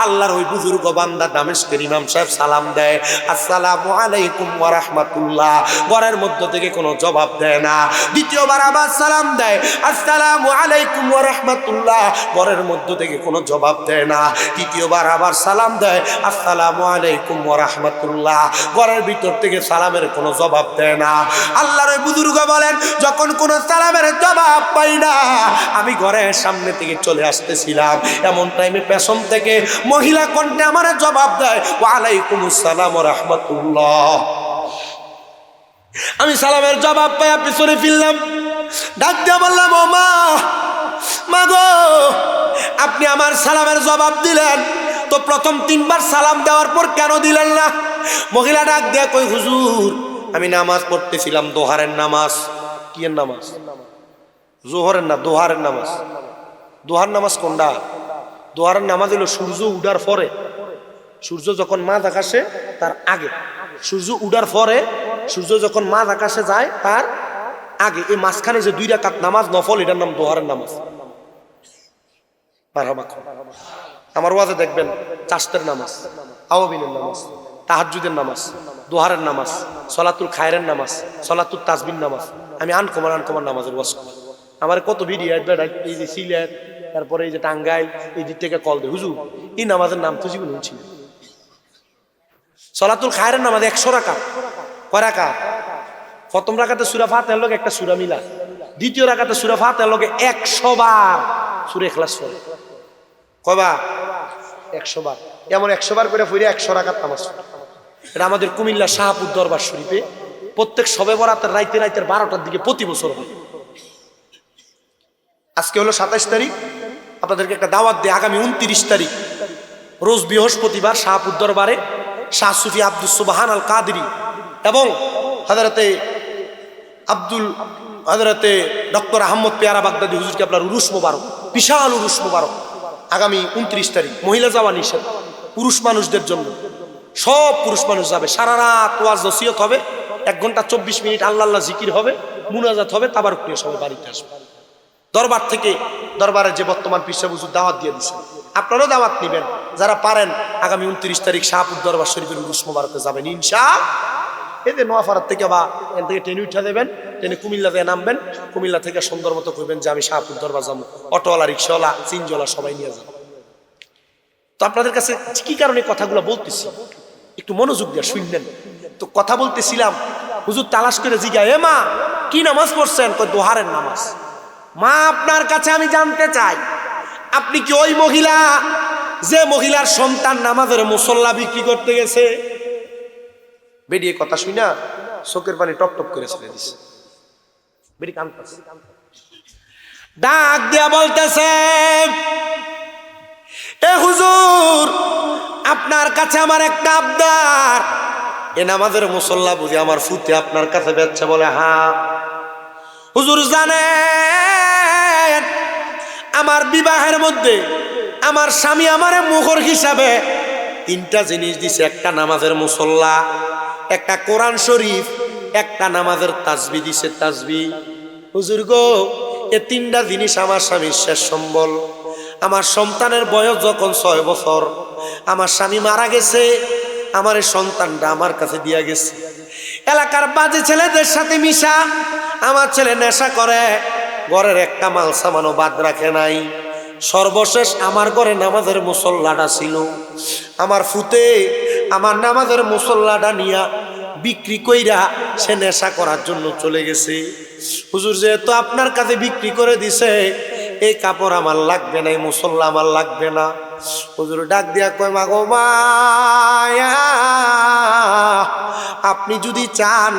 আল্লাহর ওই বুজুর্গ বান্দা দামেস্কের ইমাম সাহেব সালাম দেয়, আসসালামু আলাইকুম ওয়া রাহমাতুল্লাহ। ঘরের মধ্য থেকে কোনো জবাব দেয় না। দ্বিতীয়বার আবার সালাম দেয়, আসসালামু আলাইকুম ওয়া রাহমাতুল্লাহ। ঘরের মধ্য থেকে কোনো জবাব দেয় না। তৃতীয়বার আবার সালাম দেয়, আসসালামু আলাইকুম ওয়া রাহমাতুল্লাহ। ঘরের ভিতর থেকে সালামের কোনো জবাব দেয় না। আল্লাহর ওই বুজুর্গ বলেন, যখন কোনো সালামের জবাব পাই না, আমি ঘরের সামনে থেকে চলে আসতেছিলাম, এমন টাইমে পেছন থেকে মহিলা কণ্ঠে আমার জবাব দেয়, ওয়া আলাইকুমুস সালাম ওয়া রাহমাতুল্লাহ। আমি সালামের জবাব পাইয়া পিছনে ফিরলাম, ডাক দিয়ে বললাম, ও মা, মা গো, আপনি আমার সালামের জবাব দিলেন, তো প্রথম 3 বার সালাম দেওয়ার পর কেন দিলেন না? মহিলা ডাক দিয়ে কই, হুজুর, আমি নামাজ পড়তেছিলাম, দোহারের নামাজ। কি এর নামাজ? জোহরের না, দোহারের নামাজ। দোহার নামাজ কোনটা? দোহারের নামাজ হলো সূর্য উঠার পরে, সূর্য যখন মাঝ আকাশে তার আগে, সূর্য উঠার পরে, সূর্য যখন মাঝ আকাশে যায় তার আগে, এই মাঝখানে যে 2 রাকাত নামাজ নফল, এটার নাম দোহারের নামাজ। আমার ওয়াজে দেখবেন চাষতের নামাজ, আওয়াবিনের নামাজ, তাহাজ্জুদের নামাজ, দোহারের নামাজ, সলাতুল খায়রের নামাজ, সলাতুল তাসবির নামাজ। আমি আনকমন নামাজের ওয়াজ করি। আমার কত ভিডিও, এই যে সিলেট, তারপরে এই যে টাঙ্গাইল, এই দিক থেকে কল দেয়, হুজুর এই নামাজের নাম তো জীবন শুনছি। সলাতুল খায়রের নামাজ 100 রাকাত। কয় রাকাত? প্রথম রাকাতে সূরা ফাতিহার লগে একটা সূরা মিলা, দ্বিতীয় রাকাতে সূরা ফাতিহার লগে 100 বার সূরা ইখলাস পড়ে। কয়বার? 100 বার। এমন 100 বার করে পড়ে 100 রাকাত নামাজ। এটা আমাদের কুমিল্লা শাহপুর দরবার শরীফে প্রত্যেক শবে বরাতের রাইতের 12টার দিকে প্রতি বছর হয়। আজকে হলো 27 তারিখ, আপনাদেরকে একটা দাওয়াত দিয়ে, আগামী 29 তারিখ রোজ বৃহস্পতিবার শাহপুর দরবারে শাহ সুফি আব্দুস সুবহান আল কাদরি এবং হযরতে ডক্টর আহমদ পেয়ারা বাগদাদি হুজুরকে আপনার উরুস মোবারক, বিশাল উরুস মোবারক, আগামী 29 তারিখ। মহিলা যাওয়া নিষেধ, পুরুষ মানুষদের জন্য, সব পুরুষ মানুষ যাবে। সারা রাত ওয়াজ নসিহত হবে, 1 ঘন্টা 24 মিনিট আল্লাহ আল্লাহ জিকির হবে, মুনাজাত হবে, তাবারুক নিয়ে সবাই বাড়িতে আসবে। দরবার থেকে, দরবারের যে বর্তমান পীর সাহেব হুজুর দাওয়াত দিয়ে দিচ্ছেন, আপনারাও দাওয়াত নেবেন যারা পারেন। আগামী 29 তারিখ শাহপুর দরবার শরীফের উরুস মোবারকে যাবেন ইনশাআল্লাহ। এতে নোয়াপাড়ার থেকে বা এখান থেকে ট্রেনে উঠা দেবেন, ট্রেনে কুমিল্লা থেকে নামবেন, কুমিল্লা থেকে সুন্দর মতো করবেন যে আমি শাহপুর দরবার যাবো। অটোওয়ালা, রিক্সাওয়ালা, চিনজওয়ালা সবাই নিয়ে যাবেন। তো আপনাদের কাছে কি কারণে কথাগুলো বলতেছি, একটু মনোযোগ দিয়ে শুনলেন। তো কথা বলতেছিলাম, হুজুর তালাশ করে জিজ্ঞাসা, এ মা, কি নামাজ পড়ছেন? কই দোহারের নামাজ। মা, আপনার কাছে আমি জানতে চাই, আপনি কি ওই মহিলা যে মহিলার সন্তান নামাজের মুসল্লা বিক্রি করতে গেছে? বেরিয়ে কথা শুই না, চোখের পানি টপ টপ করে ছেড়ে দিছে। বেরিয়ে কাঁদতেছে, ডাক দিয়া বলতেছে, আপনার কাছে আমার একটা আবদার, এ নামাজের মুসল্লা বুঝি আমার ফুতে আপনার কাছে বেচছে? বলে হ্যাঁ। হুজুর জানেন আমার বিবাহের মধ্যে আমার স্বামী আমারে মোহর হিসাবে 3টা জিনিস দিছে, একটা নামাজের মুসল্লা, একটা কোরআন শরীফ, একটা নামাজের তাসবিহ দিছে, তাসবিহ। হুজুর গো, এ 3টা জিনিস আমার স্বামীর শেষ সম্বল। আমার সন্তানের বয়স যখন 6 বছর, আমার স্বামী মারা গেছে, আমার এই সন্তানটা আমার কাছে দিয়া গেছে। এলাকার বাজে ছেলেদের সাথে মিশা আমার ছেলে নেশা করে, ঘরের একটা মাল সামানও বাদ রাখে নাই। সর্বশেষ আমার ঘরে নামাজের মুসল্লাটা ছিল, আমার ফুতে আমার নামাজের মুসল্লাটা নিয়া বিক্রি কইরা সে নেশা করার জন্য চলে গেছে। হুজুর যেহেতু আপনার কাছে বিক্রি করে দিছে, এই কাপড় আমার লাগবে না, এই মুসল্লা আমার লাগবে না। হুজুর ডাক দিয়া কয়, মা গো মায়া, আপনি যদি চান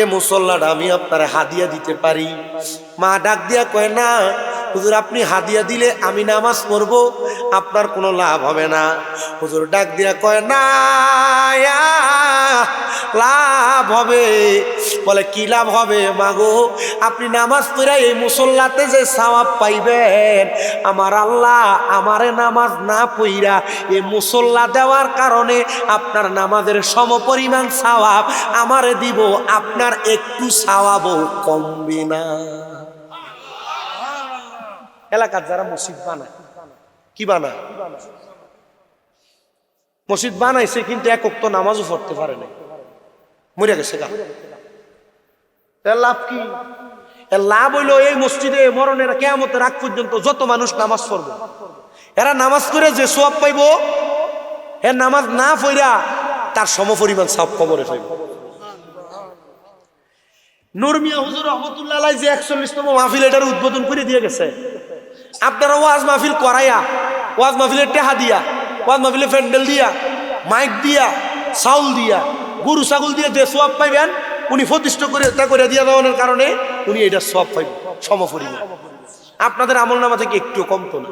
এ মুসল্লাটা আমি আপনার হাদিয়া দিতে পারি। মা ডাক দিয়া কয়, না হুজুর, আপনি হাদিয়া দিলে আমি নামাজ পড়বো, আপনার কোনো লাভ হবে না। হুজুর ডাক দিয়া কয়, না লাভ হবে। বলে কি লাভ হবে? মাগো, আপনি নামাজ পড়ে এই মুসল্লাতে যে সওয়াব পাইবেন, আমার আল্লাহ আমারে নামাজ না পড়া এই মুসল্লা দেওয়ার কারণে আপনার নামাজের সমপরিমাণ সওয়াব আমারে দিব, আপনার একটু সওয়াবও কমবে না। এলাকার যারা মসজিদ বানায়, কি বানায়? মসজিদ বানাইছে কিন্তু এক ওয়াক্ত নামাজও পড়তে পারে না, মরে গেছে গা। এর লাভ কি? এর লাভ হইলো এই মসজিদে মরণের কিয়ামতের আগ পর্যন্ত যত মানুষ নামাজ পড়বে, এরা নামাজ করে যে সওয়াব পাইব, এর নামাজ না পড়া তার সমপরিমাণ সওয়াব কবরে পাইব। নূর মিয়া হুজুর রহমাতুল্লাহ আলাইহি যে 41তম মাহফিল এটার উদ্বোধন করে দিয়ে গেছে। আপনারা ওয়াজ মাহফিল করাইয়া, ওয়াজ মাহফিলের টেহা দিয়া, ওয়াজ মাহফিলের প্যান্ডেল দিয়া, মাইক দিয়া, চাউল দিয়া, গরু ছাগল দিয়ে যে সওয়াব পাইবেন, উনি প্রতিষ্ঠা করে তা করে দিয়া দেওয়ার কারণে উনি এটা সওয়াব পাইবেন সমপরিমাণ। আপনাদের আমলনামা থেকে একটু কমতো না।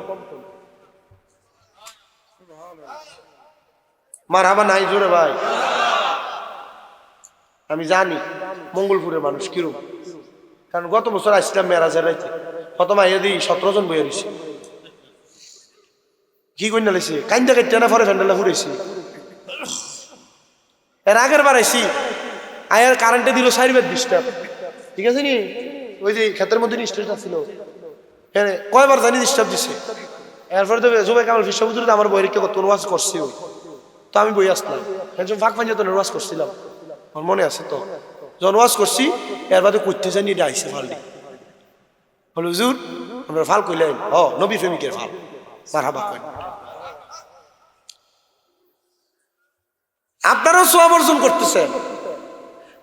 মারহাবা নাই জোরে ভাই। আমি জানি মঙ্গলপুরের মানুষ কিরূপ, কারণ গত বছর আসলাম মেরাজের রাইতে, প্রথম আইয়া দিই 17 জন বইয়া দিছি। কি কই না লাইছি, কাইন্দা কাইতে না পরে ফ্যান্ডেলা ফুরেছি। এর আগের বার আইছি, আয়ার কারেন্টে দিল 4 বেদ ডিস্টার্ব, ঠিক আছে নি? ওই যে ক্ষেতের মধ্যে স্টেজটা ছিল, হ্যাঁ কয়বার জানি ডিস্টার্ব দিছে। এরপরে তো জুবাই কামাল ফিসাবুজুর আমার বই রেখে কত ওয়াজ করছি, ওই তো আমি বই আসলাম, একজন ফাঁক পাঞ্জাতন ওয়াজ করছিলাম, আমার মনে আছে তো। যখন ওয়াজ করছি এর বাদে করতে জানি এটা আইসে ফালদি বলে, হুজুর আমরা ফাল কইলেন, নবী প্রেমিকের ফাল, মারহাবা কইন। আপনারাও সওয়াব অর্জন করতেছেন,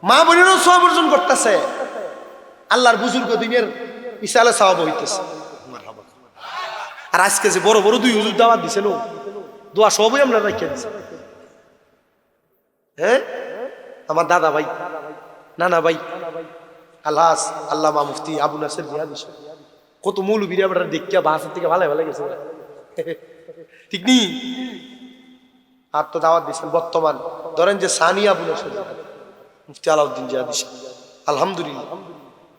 মা বোনেরও সওয়াব অর্জন করতেছে, আল্লাহর বুজুর্গ দিনের ইসালে সওয়াব হইতেছে। আর আজকে যে বড় বড় 2 হুজুর দাওয়াত দিছেন, দোয়া সবই আমরা রাখিয়ে দিচ্ছি। হ্যাঁ, আমার দাদা ভাই, নানা ভাই আলহাজ আল্লামা মুফতি আবু নাসির জিয়াদি, কত মৌলবীরা বেটা দেখিয়া বাসের থেকে ভালো ভালো গেছে, ঠিক নি? আর তো দাওয়াত দিচ্ছেন বর্তমান ধরেন যে সানিয়া আবু নাসির মুফতি আলাউদ্দিন জিয়াদি, আলহামদুলিল্লাহ।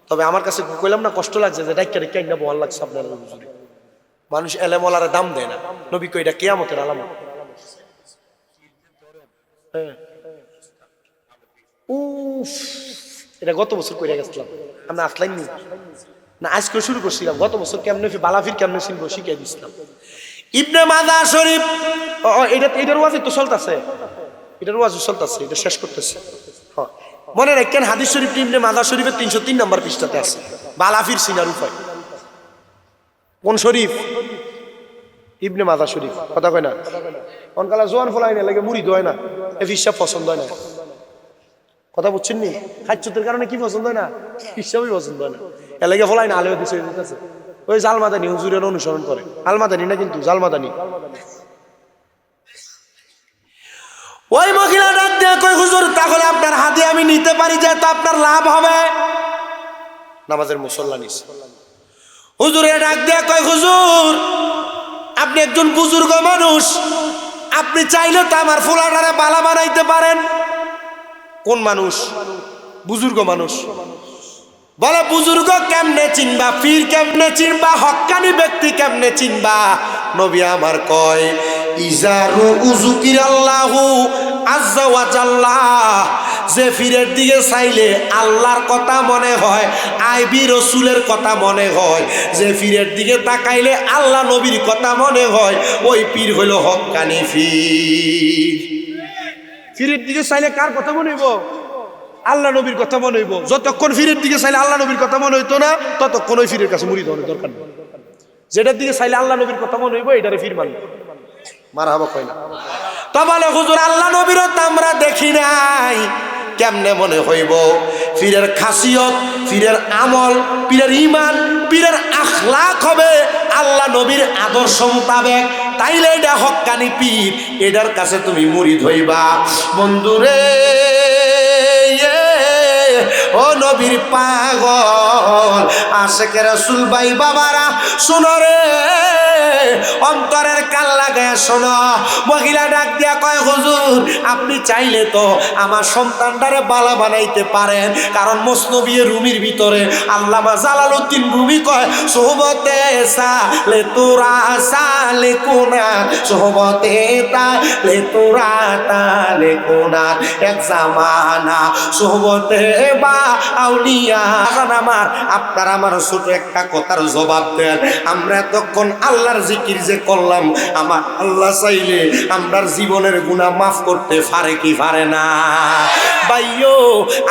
তবে আমার কাছে কইলাম না, কষ্ট লাগছে যে ডাক্তার কেন বল লাগছে আপনার হুজুরে। মানুষ এলেমলারে দাম দেয় না, নবী কই এটা কিয়ামতের আলামত। হ্যাঁ, উফ, এটা গত বছর কইরা গেছিলাম, আমরা আসলাম নি না, আজকে শুরু করছিলাম। গত বছর কেমনে বালাফির কেমনে চিনবো শিখিয়ে দিছিলাম। ইবনে মাজাহ শরীফ, এটার ওয়াজই তো চলতেছে, এটার ওয়াজও চলতেছে, এটা শেষ করতেছে। হ্যাঁ, মনে রাখেন হাদিস শরীফ ইবনে মাজাহ শরীফের 303 নম্বর পৃষ্ঠাতে আছে, বালাফির চিনার উপায়। কোন শরীফ? ইবনে মাজাহ শরীফ। কথা কয় না, অনকালা জোয়ান ফলাই না লাগে, মুড়ি দোয় না, এ ফিসা পছন্দ হয় না। কথা বুঝছেন নি? খাচ্ছতের কারণে কি পছন্দ হয় না? হিসাবই পছন্দ হয় না, এলাকা ফলাই না। আলেও দিচ্ছে ওই জালমাদানি হুজুরের অনুসরণ করে, আলমাদানি না কিন্তু জালমাদানি। ওই মহিলা ডাক দিয়ে কই, হুজুর তাহলে আপনার হাতে আমি নিতে পারি, যেহেতু আপনার লাভ হবে। নামাজের মুসল্লা নিছে। হুজুরে ডাক দিয়ে কয়, হুজুর আপনি একজন বুজুর্গ মানুষ, আপনি চাইলে তো আমার ফুলাটারে বালা বানাইতে পারেন। কোন মানুষ? বুজুর্গ মানুষ। বলে বুজুর্গ কেমনে চিনবা, পীর কেমনে চিনবা, হক্কানি ব্যক্তি কেমনে চিনবা? নবী আমার কয় ইজারু উযুকির আল্লাহু আজ্জা ওয়া জাল্লা, যে পীরের দিকে চাইলে আল্লাহর কথা মনে হয়, আইবি রসুলের কথা মনে হয়, যে পীরের দিকে তাকাইলে আল্লাহ নবীর কথা মনে হয়, ওই পীর হইল হক্কানি পীর। পীরের দিকে চাইলে কার কথা মনে হইব? আল্লাহ নবীর কথা মনে হইব। যতক্ষণ পীরের দিকে চাইলে আল্লাহ নবীর কথা মনে হইতো না, ততক্ষণ ওই পীরের কাছে মুড়ি দেওয়ার দরকার নেই। যেটার দিকে চাইলে আল্লাহ নবীর কথা মনে হইব, এটারে পীর মানবে। মারহাবা কয় না? তো বলে হুজুর আল্লাহ নবীরও তো আমরা দেখি নাই, কেমনে মনে হইব? পীরের খাসিয়ত, পীরের আমল, পীরের ঈমান, পীরের আখলাক হবে আল্লাহ নবীর আদর্শ মোতাবেক, তাইলে এটা হক্কানি পীর, এটার কাছে তুমি মুরিদ হইবা। বন্ধুরে ও নবীর পাগল আশিকে রাসূল ভাই বাবারা, শোনো রে, অন্তরের কান লাগায় শোনো। মহিলা ডাক দিয়া কয় হুজুর আপনি চাইলে তো আমার সন্তানটারে বালা বানাইতে পারেন, কারণ মসনবী রুমির ভিতরে আল্লামা জালালউদ্দিন রুমি কয় সোহবতে সালে তোরা সালে কোনা, সোহবতে তালে তোরা তালে কোনা, এক জামানা সোহবতে বা আউলিয়া। আমার আপনার আমার ছোট একটা কথার জবাব দেন, আমরা তখন আল্লাহর জিকির যে করলাম, আমার আল্লাহ চাইলে আমরার জীবনের গুনাহ মাফ করতে পারে কি পারে না? ভাইও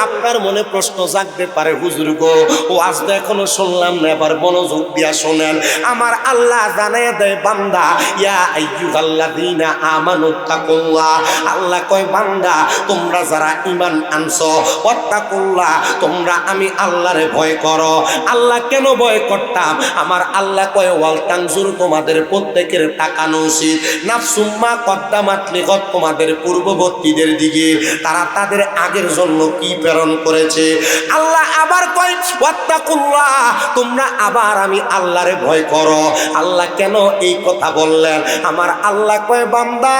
আপনার মনে প্রশ্ন জাগতে পারে, হুজুর গো ও আজ তো এখনো শুনলাম না, এবার মনোযোগ দিয়া শোনেন। আমার আল্লাহ জানায় দেয় বান্দা ইয়া আইয়ুহাল্লাযীনা আমানুত্তাকুল্লাহ, আল্লাহ কয় বান্দা তোমরা যারা ঈমান আনছো, ওয়াত্তাকুল্লাহ তোমরা আমি আল্লাহরে ভয় করো। আল্লাহ কেন ভয় করতাম? আমার আল্লাহ কয় ওয়াল তানজুর, তোমাদের প্রত্যেকের তাকানো উচিত নাফসুম্মা কদ্দামাত লিগাত, তোমাদের পূর্ববর্তীদের দিকে তারা তাদের আগের জন্য কি প্রেরণ করেছে। আল্লাহ আবার কয় ওয়াত্তাকুল্লাহ, তোমরা আবার আমি আল্লাহরে ভয় করো। আল্লাহ কেন এই কথা বললেন? আমার আল্লাহ কয় বান্দা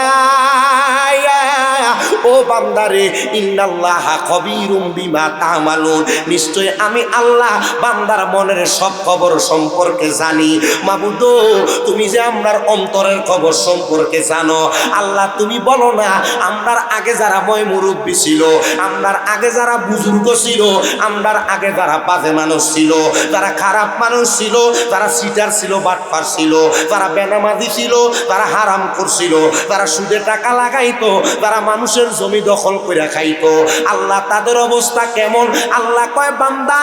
ও বান্দারে ইন্নাল্লাহা খবীরুম বিমা তা'মালুন, নিশ্চয় আমি আল্লাহ বান্দার মনের সব খবর সম্পর্কে জানি। মাবুদ তুমি যে আমরার অন্তরের খবর সম্পর্কে জানো। আল্লাহ তুমি বলো না আমরার আগে যারা ময় মুরব্বী ছিল, আমরার আগে যারা বুজুর্গ ছিল, আমরার আগে যারা বাজে মানুষ ছিল, যারা খারাপ মানুষ ছিল, যারা সিটার ছিল, বাটপার ছিল, যারা বেনামাজি ছিল, যারা হারাম করছিল, যারা সুদে টাকা লাগাইতো, যারা মানুষের জমি দখল করে খাইতো, আল্লাহ তাদের অবস্থা কেমন? আল্লাহ কয় বান্দা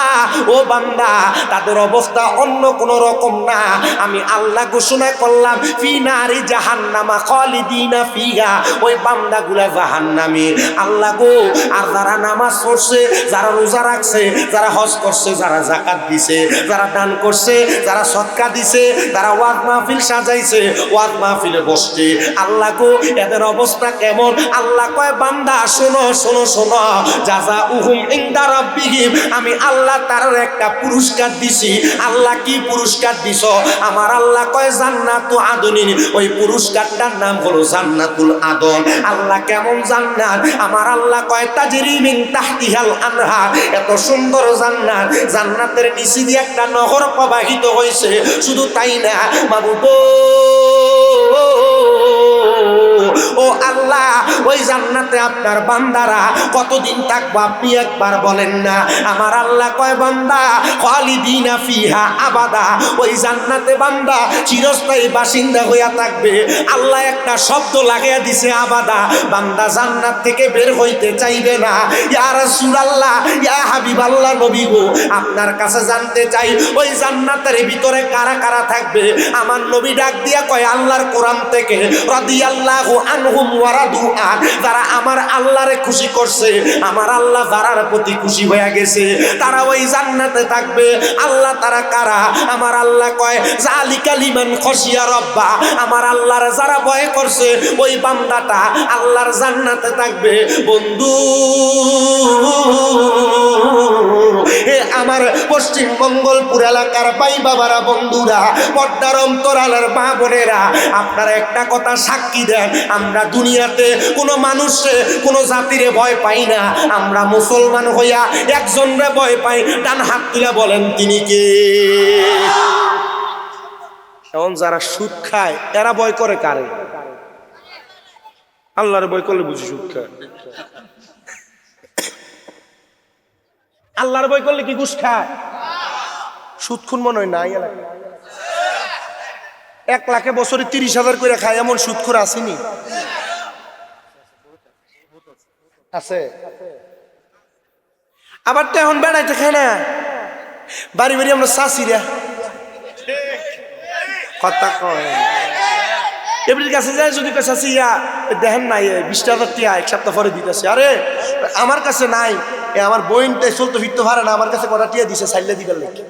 ও বান্দা তাদের অবস্থা অন্য কোন রকম না। আমি আল্লাহ ঘোষণা করলাম ফি নারি জাহান্নামা খালিদিনা ফিহা, ওই বান্দাগুলা জাহান্নামী। আল্লাহ গো আর যারা নামাজ পড়ছে, যারা রোজা রাখছে, যারা হজ করছে, যারা যাকাত দিছে, যারা দান করছে, যারা সদকা দিছে, যারা ওয়াজ মাহফিল সাজাইছে, ওয়াজ মাহফিলে বসছে, আল্লাহ গো এদের অবস্থা কেমন? আল্লাহ কয় বান্দা শোনো শোনো শোনো, জাযাউহুম ইনদা রাব্বিহিম, আমি আল্লাহ তার একটা পুরস্কার দিছি। আল্লাহ কি পুরস্কার দিছ? আমার আল্লাহ কয় জান্নাতু আদনিন, ওই পুরস্কারটার নাম হলো জান্নাতুল আদন। আল্লাহ কেমন জান্নাত? আমার আল্লাহ কয় তাজরি মিন তাহতিহাল আনহার, এত সুন্দর জান্নাত, জান্নাতের নিচে দিয়ে একটা নহর প্রবাহিত হয়েছে। শুধু তাই না মাবুদ ও আল্লাহ, ওই জান্নাতে আপনার বান্দারা কতদিন থাকবো আপনি একবার বলেন না? আমার আল্লাহ কয় বান্দা খালিদিনা ফিহা আবাদা, ওই জান্নাতে বান্দা চিরস্থায়ী বাসিন্দা হইয়া থাকবে। আল্লাহ একটা শব্দ লাগাইয়া দিছে আবাদা, বান্দা জান্নাত থেকে বের হইতে চাইবে না। ইয়া রাসূলুল্লাহ, ইয়া হাবিবাল্লাহ, নবী গো আপনার কাছে জানতে চাই ওই জান্নাতের ভিতরে কারা কারা থাকবে? আমার নবী ডাক দিয়া কয় আল্লাহর কোরআন থেকে রাদিয়াল্লাহু আনহুম ওয়া রাদু আন, যারা আমার আল্লাহরে খুশি করছে, আমার আল্লাহ যারার প্রতি খুশি হয়ে গেছে, তারা ওই জান্নাতে থাকবে। আল্লাহ তারা কারা? আমার আল্লাহ কয় যালিকা লিমান খাশিয়া রাব্বা, আমার আল্লাহর যারা ভয় করছে ওই বান্দাটা আল্লাহর জান্নাতে থাকবে। বন্ধু আমার পশ্চিম মঙ্গলপুর এলাকার ভাই বাবারা, বন্ধুরা, পর্দার অন্তরালের মা বোনেরা, আপনারা একটা কথা সাক্ষী দেন, আমরা দুনিয়াতে কোনো মানুষে কোনো জাতিরে ভয় পাই না। আমরা মুসলমান হইয়া একজনরে ভয় পাই। ডান হাত তুলে বলেন তিনি কে? এখন যারা সুদ খায় এরা ভয় করে কারে? আল্লাহরে ভয় করলে বুঝি সুদ খায়। আল্লাহর ভয় করলে কি ঘুষ খায়? সুদ খুন মনে হয় নাই এলাকায়। 1 লাখে বছরে 30,000 করে খায় এমন সুদখোর আসেনি? আছে। আবার তো এখন বেড়াইতে খায় না, বাড়ি বাড়ি আমরা চাষিরা কথা কয়। এবার কাছে যায় যদি চাষি দেখেন নাই 20,000 টাকা 1 সপ্তাহ পরে দিতেছে। আরে আমার কাছে নাই, আমার বইনটাই চলতে ফিরতে পারে না, আমার কাছে কটা টিয়া দিছে সাইলে দিবার লাগে।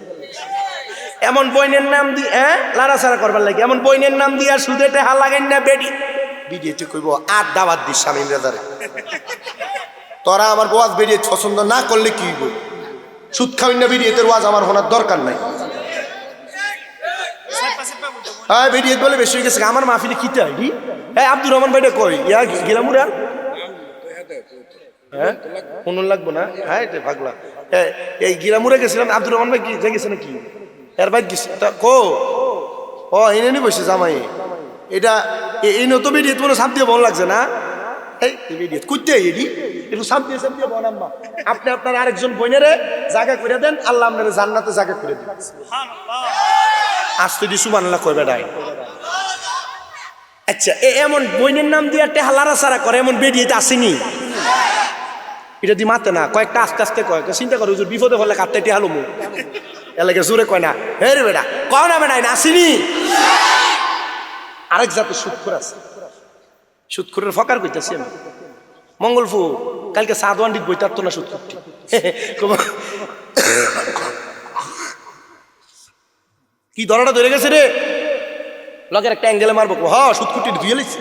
এমন বইনের নাম দিয়ে লাড়াছাড়া করবার লাগে, এমন বইনের নাম দিয়ে সুদে টেহা লাগাই না বেডি বিডিএতে কইব আর দাওয়াত দিস স্বামীন রাজারে। তোরা আমার ওয়াজ বেরিয়ে পছন্দ না করলে কি হইব? সুদ খাওয়াই না বেরিয়েতের ওয়াজ আমার শোনার দরকার নাই। হ্যাঁ বেরিয়ে বলে বেশি হয়ে গেছে আমার মাহফিলে খিতে আইডি। হ্যাঁ আব্দুর রহমান ভাইটা কই ইয়া গেলামুরা। হ্যাঁ কোন লাগবো না? হ্যাঁ এটা ভাগলা। এই গিরামুরে গেছিলাম, আব্দুর রহমান ভাই যে গেছে নাকি এর ভাই গেছে কো? ও এনে নি বসে জামাই এটা এই নতুন বেরিয়ে তোমার সাপ দিয়ে বল লাগছে না? এই বেরিয়ে কুইতে এডি একটু সাপ দিয়ে বল আম্মা। আপনি আপনার আরেকজন বোনেরে জায়গা করে দেন, আল্লাহ আপনার জান্নাতে জায়গা করে দিন। আসতে দি সুবহানাল্লাহ কই বেড়াই। আচ্ছা এমন বইনের নাম দিয়ে টেহা লাড়াছাড়া করে এমন বেরিয়ে আসেনি? এটা দি মাতে না, কয়েকটা আস্তে আস্তে কয়। চিন্তা করো বিপদে হলে কাটতে টেহা লমু এলাকে জোরে কয় না, হে রে বেটা কয় না বেড়াই না আসিনি। আরেক জাতের সুদখোর আছে, সুদখোরের ফকার কইতাছি আমি। মঙ্গলপুর কালকে সাদওয়ান্ডিত বইতারতো না সুদখোরটি কি ধরাটা ধরে গেছে রে, লগের একটা অ্যাঙ্গেলে মারবো। হ সুদখোরটি ধুয়ে লিখছে।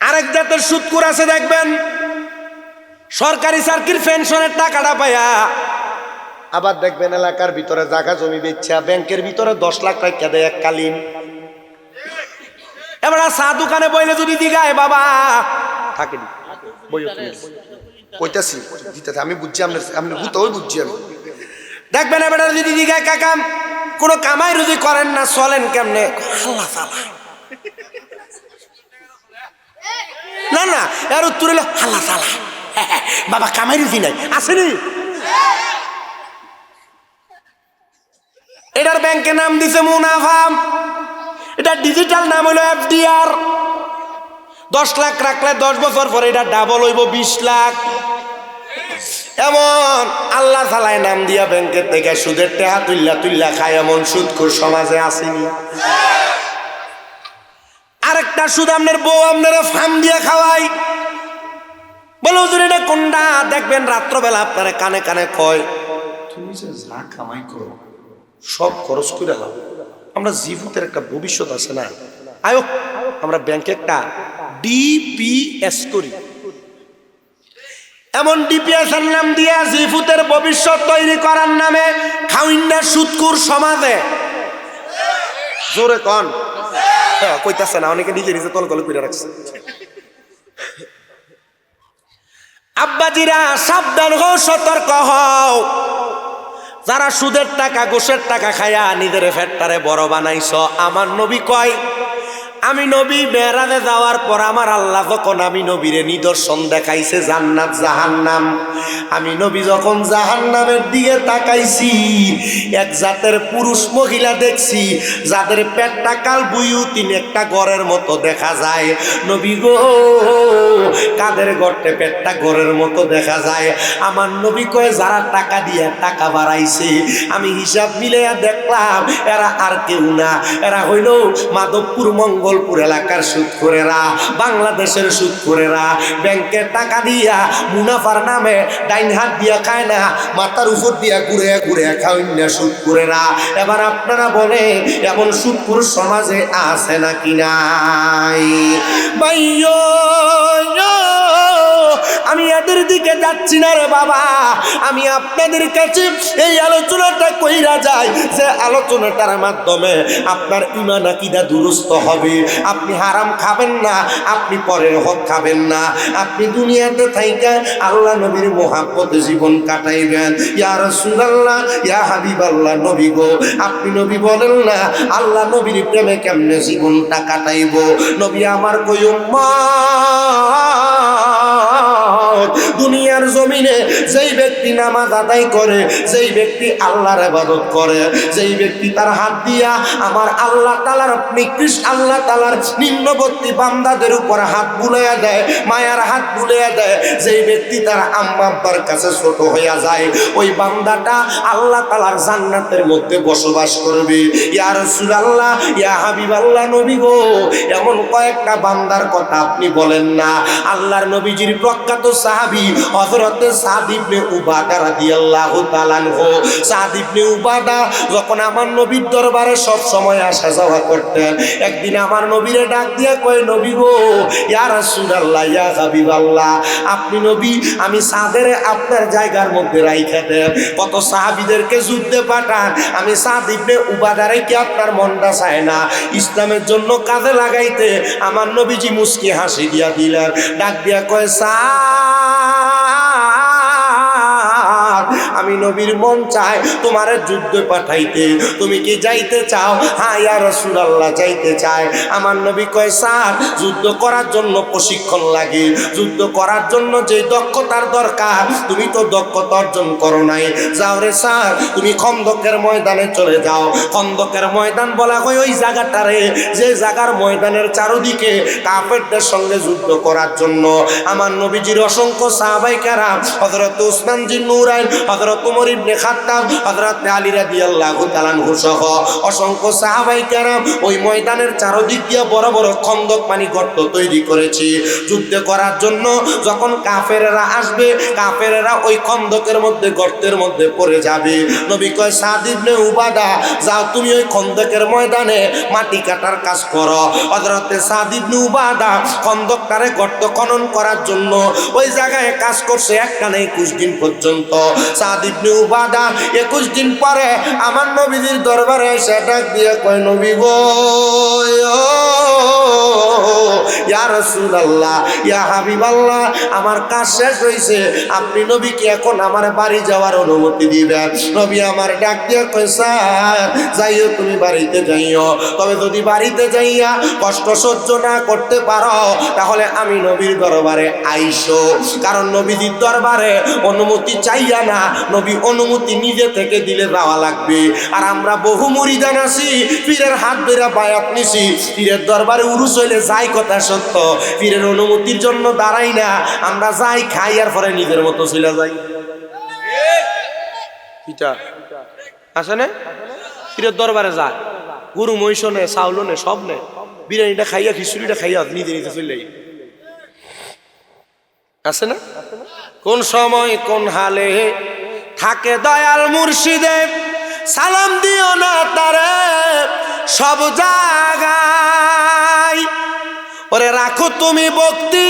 আরেক জাতের সুদখোর আছে দেখবেন, সরকারি চাকরির পেনশনের টাকাটা পায়া আবার দেখবেন এলাকার ভিতরে জায়গা জমি বেচা ব্যাংকের ভিতরে 10 লাখ টাকা দেয় এককালীন। এবার চা দোকানে বইলে যদি দিগায় বাবা থাকে কইতাছি দিতে আমি বুঝছি, আপনি বুঝতে বুঝছি আমি। দেখবেন এবার যদি দিগায় কাকাম কোনো কামাই রুজি করেন না, চলেন কেমনে? আল্লাহ তাআলা না না এর উত্তর হলো আল্লাহ তাআলা। বাবা কামাই রুজি নাই আসেনি? এটার ব্যাংকের নাম দিছে মুনাফা, এটা ডিজিটাল নাম হলো এফডিআর। 10 লাখ রাখলে 10 বছর পরে এটা ডাবল হইব 20 লাখ। এমন আল্লাহ তাআলাই নাম দিয়া ব্যাংকের থেকে সুদের টাকা তুল্লা খায় এমন সুদখোর সমাজে আসেনি? আরেকটা সুদ আপনার বউ আপনার ফার্ম দিয়ে খাওয়াই, বলে হুজুর এটা কোনটা? দেখবেন রাত্রবেলা আপনারা কানে কানে কয় তুমি যে যা কামাই করো সব খরচ করে দাও, আমরা জীবনের একটা ভবিষ্যৎ আছে না, আয়ো আমরা ব্যাংকে একটা ডিপিএস করি। এমন ডিপিএস এর নাম দিয়া জীবনের ভবিষ্যৎ তৈরি করার নামে খাউইন্না সুদখোর সমাজে জোরে কন কইতাছে না, অনেকে নিজে নিজে তলকল করে রাখছে। আব্বাজিরা সাবধান হও, সতর্ক হও। যারা সুদের টাকা ঘুষের টাকা খায়া নিজের ফেটটারে বড় বানাইছ, আমার নবী কয় আমি নবী মেরাজে যাওয়ার পর আমার আল্লাহ যখন আমি নবীরে নিদর্শন দেখাইছে জান্নাত জাহান্নাম, আমি নবী যখন জাহান্নামের দিকে তাকাইছি এক জাতের পুরুষ মহিলা দেখছি যাদের পেটটা কাল বুয়ুতিন একটা ঘরের মতো দেখা যায়। নবী গো কাদের গড়তে পেটটা ঘরের মতো দেখা যায়? আমার নবী কয় যারা টাকা দিয়ে টাকা বাড়াইছে আমি হিসাব মিলাইয়া দেখলাম এরা আর কেউ না, এরা হইল মাধবপুর মঙ্গলপুর এলাকার সুদখোরেরা, বাংলাদেশের সুদখোরেরা। ব্যাংকের টাকা দিয়া মুনাফার নামে ডাইন হাত দিয়া খায় না, মাথার উপর দিয়া ঘুরে ঘুরে খাওয়াই না সুদখোরেরা। এবার আপনারা বলে এমন সুদখোর সমাজে আছে নাকি নাই? ভাইয়ো আমি এদের দিকে যাচ্ছি না রে বাবা, আমি আপনাদের কাছে এই আলোচনাটা কইরা যাই যে আলোচনাটার মাধ্যমে আপনার ঈমান আকীদা দুরুস্ত হবে। আপনি হারাম খাবেন না, আপনি পরের হক খাবেন না, আপনি দুনিয়াতে থাইকা আল্লাহ নবীর মোহাব্বতে জীবন কাটাইবেন। ইয়া রাসূলুল্লাহ, ইয়া হাবিবাল্লাহ, নবী গো আপনি নবী বলেন না আল্লাহ নবীর প্রেমে কেমনে জীবনটা কাটাইব। নবী আমার কই উম্মত, দুনিয়ার জমিনে যেই ব্যক্তি নামাজ আদায় করে, যেই ব্যক্তি আল্লাহর ইবাদত করে, যেই ব্যক্তি তার হাত দিয়া আমার আল্লাহ তাআলার নিকৃষ্ট আল্লাহ তাআলার নিম্নবর্তী বান্দাদের উপর হাত বুলাইয়া দেয়, মায়ার হাত বুলাইয়া দেয়, যেই ব্যক্তি তার আম্মা আব্বার কাছে ছোট হইয়া যায়, ওই বান্দাটা আল্লাহ তাআলার জান্নাতের মধ্যে বসবাস করবে। ইয়া রাসূলুল্লাহ, ইয়া হাবিবাল্লাহ, নবী গো এমন কয়েকটা বান্দার কথা আপনি বলেন না। আল্লাহর নবীজির প্রখ্যাত সাহাবী হযরতে সাদ ইবনে উবাদা রাদিয়াল্লাহু তাআলা আনহু, সাদ ইবনে উবাদা যখন আমার নবীর দরবারে সব সময় আসা যাওয়া করতেন, একদিন আমার নবীরে ডাক দিয়া কয়, নবী গো ইয়া রাসূলুল্লাহ, ইয়া হাবিবাল্লাহ, আপনি নবী, আমি সাদের আপনার জায়গার মধ্যে রাইখা দেন, কত সাহাবীদেরকে যুদ্ধে পাঠান, আমি সাদ ইবনে উবাদারে কি আপনার মনটা চায় না ইসলামের জন্য কাজে লাগাইতে? আমার নবীজি মুস্কি হাসি দিয়া দিলেন, ডাক দিয়া কয়, আমি নবীর মন চায় তোমার যুদ্ধে পাঠাইতে, তুমি কি যাইতে চাও? হ্যাঁ ইয়া রাসূলুল্লাহ, যাইতে চাই। আমার নবী কয়, স্যার যুদ্ধ করার জন্য প্রশিক্ষণ লাগে, যুদ্ধ করার জন্য যে দক্ষতার দরকার তুমি তো দক্ষতা অর্জন করো নাই, যাও রে স্যার তুমি খন্দকের ময়দানে চলে যাও। খন্দকের ময়দান বলা হয় ওই জায়গাটারে যে জায়গার ময়দানের চারদিকে কাফেরদের সঙ্গে যুদ্ধ করার জন্য আমার নবীজির অসংখ্য সাহাবায়ে কেরাম, হযরত উসমান জিন নূরাইন, হযরত ওমর ইবনে খাত্তাব, হযরত আলী রাদিয়াল্লাহু তাআলা আনহু সহ অসংখ্য সাহাবায়ে কেরাম ওই ময়দানের চারদিক দিয়ে বড় বড় খন্দক মানে গর্ত তৈরি করেছে যুদ্ধ করার জন্য। যখন কাফেররা আসবে, কাফেররা ওই খন্দকের মধ্যে গর্তের মধ্যে পড়ে যাবে। নবী কয়, সাদ ইবনে উবাদা যাও তুমি ওই খন্দকের ময়দানে মাটি কাটার কাজ করো। হযরতে সাদ ইবনে উবাদা খন্দকটারে গর্ত খনন করার জন্য ওই জায়গায় কাজ করছে একটানা 21 দিন পর্যন্ত। সাদ ইবনে উবাদা 21 দিন পরে আমার নবীর দরবারে এসে ডাক দিয়ে কয়, নবী গো ইয়া রাসূলুল্লাহ, ইয়া হাবিবাল্লাহ, আমার কাজ শেষ হইছে, আপনি নবী কি এখন আমার বাড়ি যাওয়ার অনুমতি দিবেন? নবী আমার ডাক দিয়ে কয়, স্যার যাইও তুমি বাড়িতে যাইও, তবে যদি বাড়িতে যাইয়া কষ্ট সহ্য না করতে পারো তাহলে আমি নবীর দরবারে আইসো। কারণ নবীজির দরবারে অনুমতি চাইয়া না, নবী অনুমতি নিজে থেকে দিলে যাওয়া লাগবে। আর আমরা বহু মুরিদান আছি, পীরের হাত ধরে বায়াত নিছি, পীরের দরবারে উরুস হইলে যাই কথা সত্য, পীরের অনুমতির জন্য দাঁড়াই না, আমরা যাই খাই আর পরে নিজের মতো চলে যাই। পিঠা আসে না, পীরের দরবারে যায়, গরু মহিষ নে, চাউল নে, সব নে, বিরিয়ানিটা খাইয়া খিচুড়িটা খাইয়া নিজে নিজে চলে যাই। আছে না? কোন সময় কোন হালে থাকে দয়াল মুর্শিদে, সালাম দিও না তারে সব জায়গায়, ওরে রাখো তুমি ভক্তি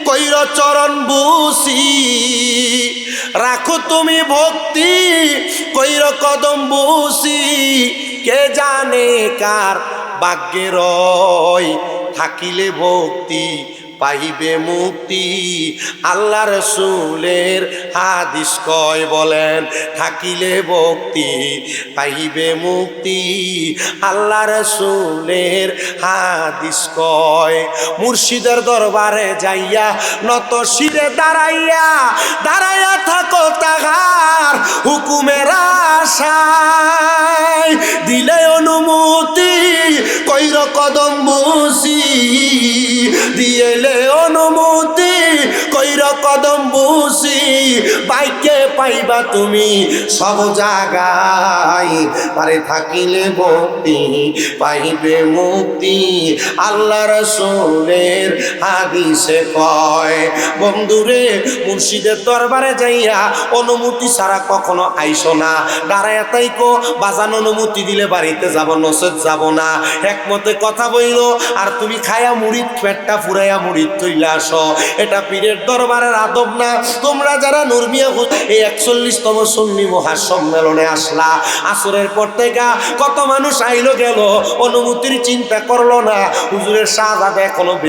কইর চরণ বুসি, রাখো তুমি ভক্তি কইর কদম বুসি, কে জানে কার ভাগ্যে রয় থাকিলে ভক্তি পাইবে মুক্তি। আল্লাহ রাসূলের হাদিস কয় বলেন, থাকিলে ভক্তি পাইবে মুক্তি। আল্লাহ রাসূলের হাদিস কয়, মুর্শিদের দরবারে যাইয়া নত শিরে দাঁড়াইয়া দাঁড়াইয়া থাকো তাহার হুকুমের আশায়, দিলে অনুমতি কইর কদম বুসি, দিয়েলে অনুমতি কইর কদম বুসি, বাইকে পাইবা তুমি সব জায়গায়, পারে থাকিলে ভক্তি পাইবে মুক্তি, আল্লাহ রাসূলের হাদিসে কয়। বন্ধুরে, মুর্শিদের দরবারে যাইয়া অনুমতি ছাড়া কখনো আইসো না, দাঁড়ায় তাইকো, বাজান অনুমতি দিলে বাড়িতে যাব, নসেদ যাব না। একমতে কথা বইল, আর তুমি খায়া মুড়িদ পেটটা ফুরাইয়া মুড়িদ তৈলা আসো, এটা পীরের দরবারের আদব না। তোমরা যারা নুরমিয়া এই 41তম সুন্নি মহাসম্মেলনে আসলা, আসরের পর থেকে কত মানুষ আইলো গেল, অনুমতির চিন্তা করলো না। হুজুরের শাহজাদা এখনো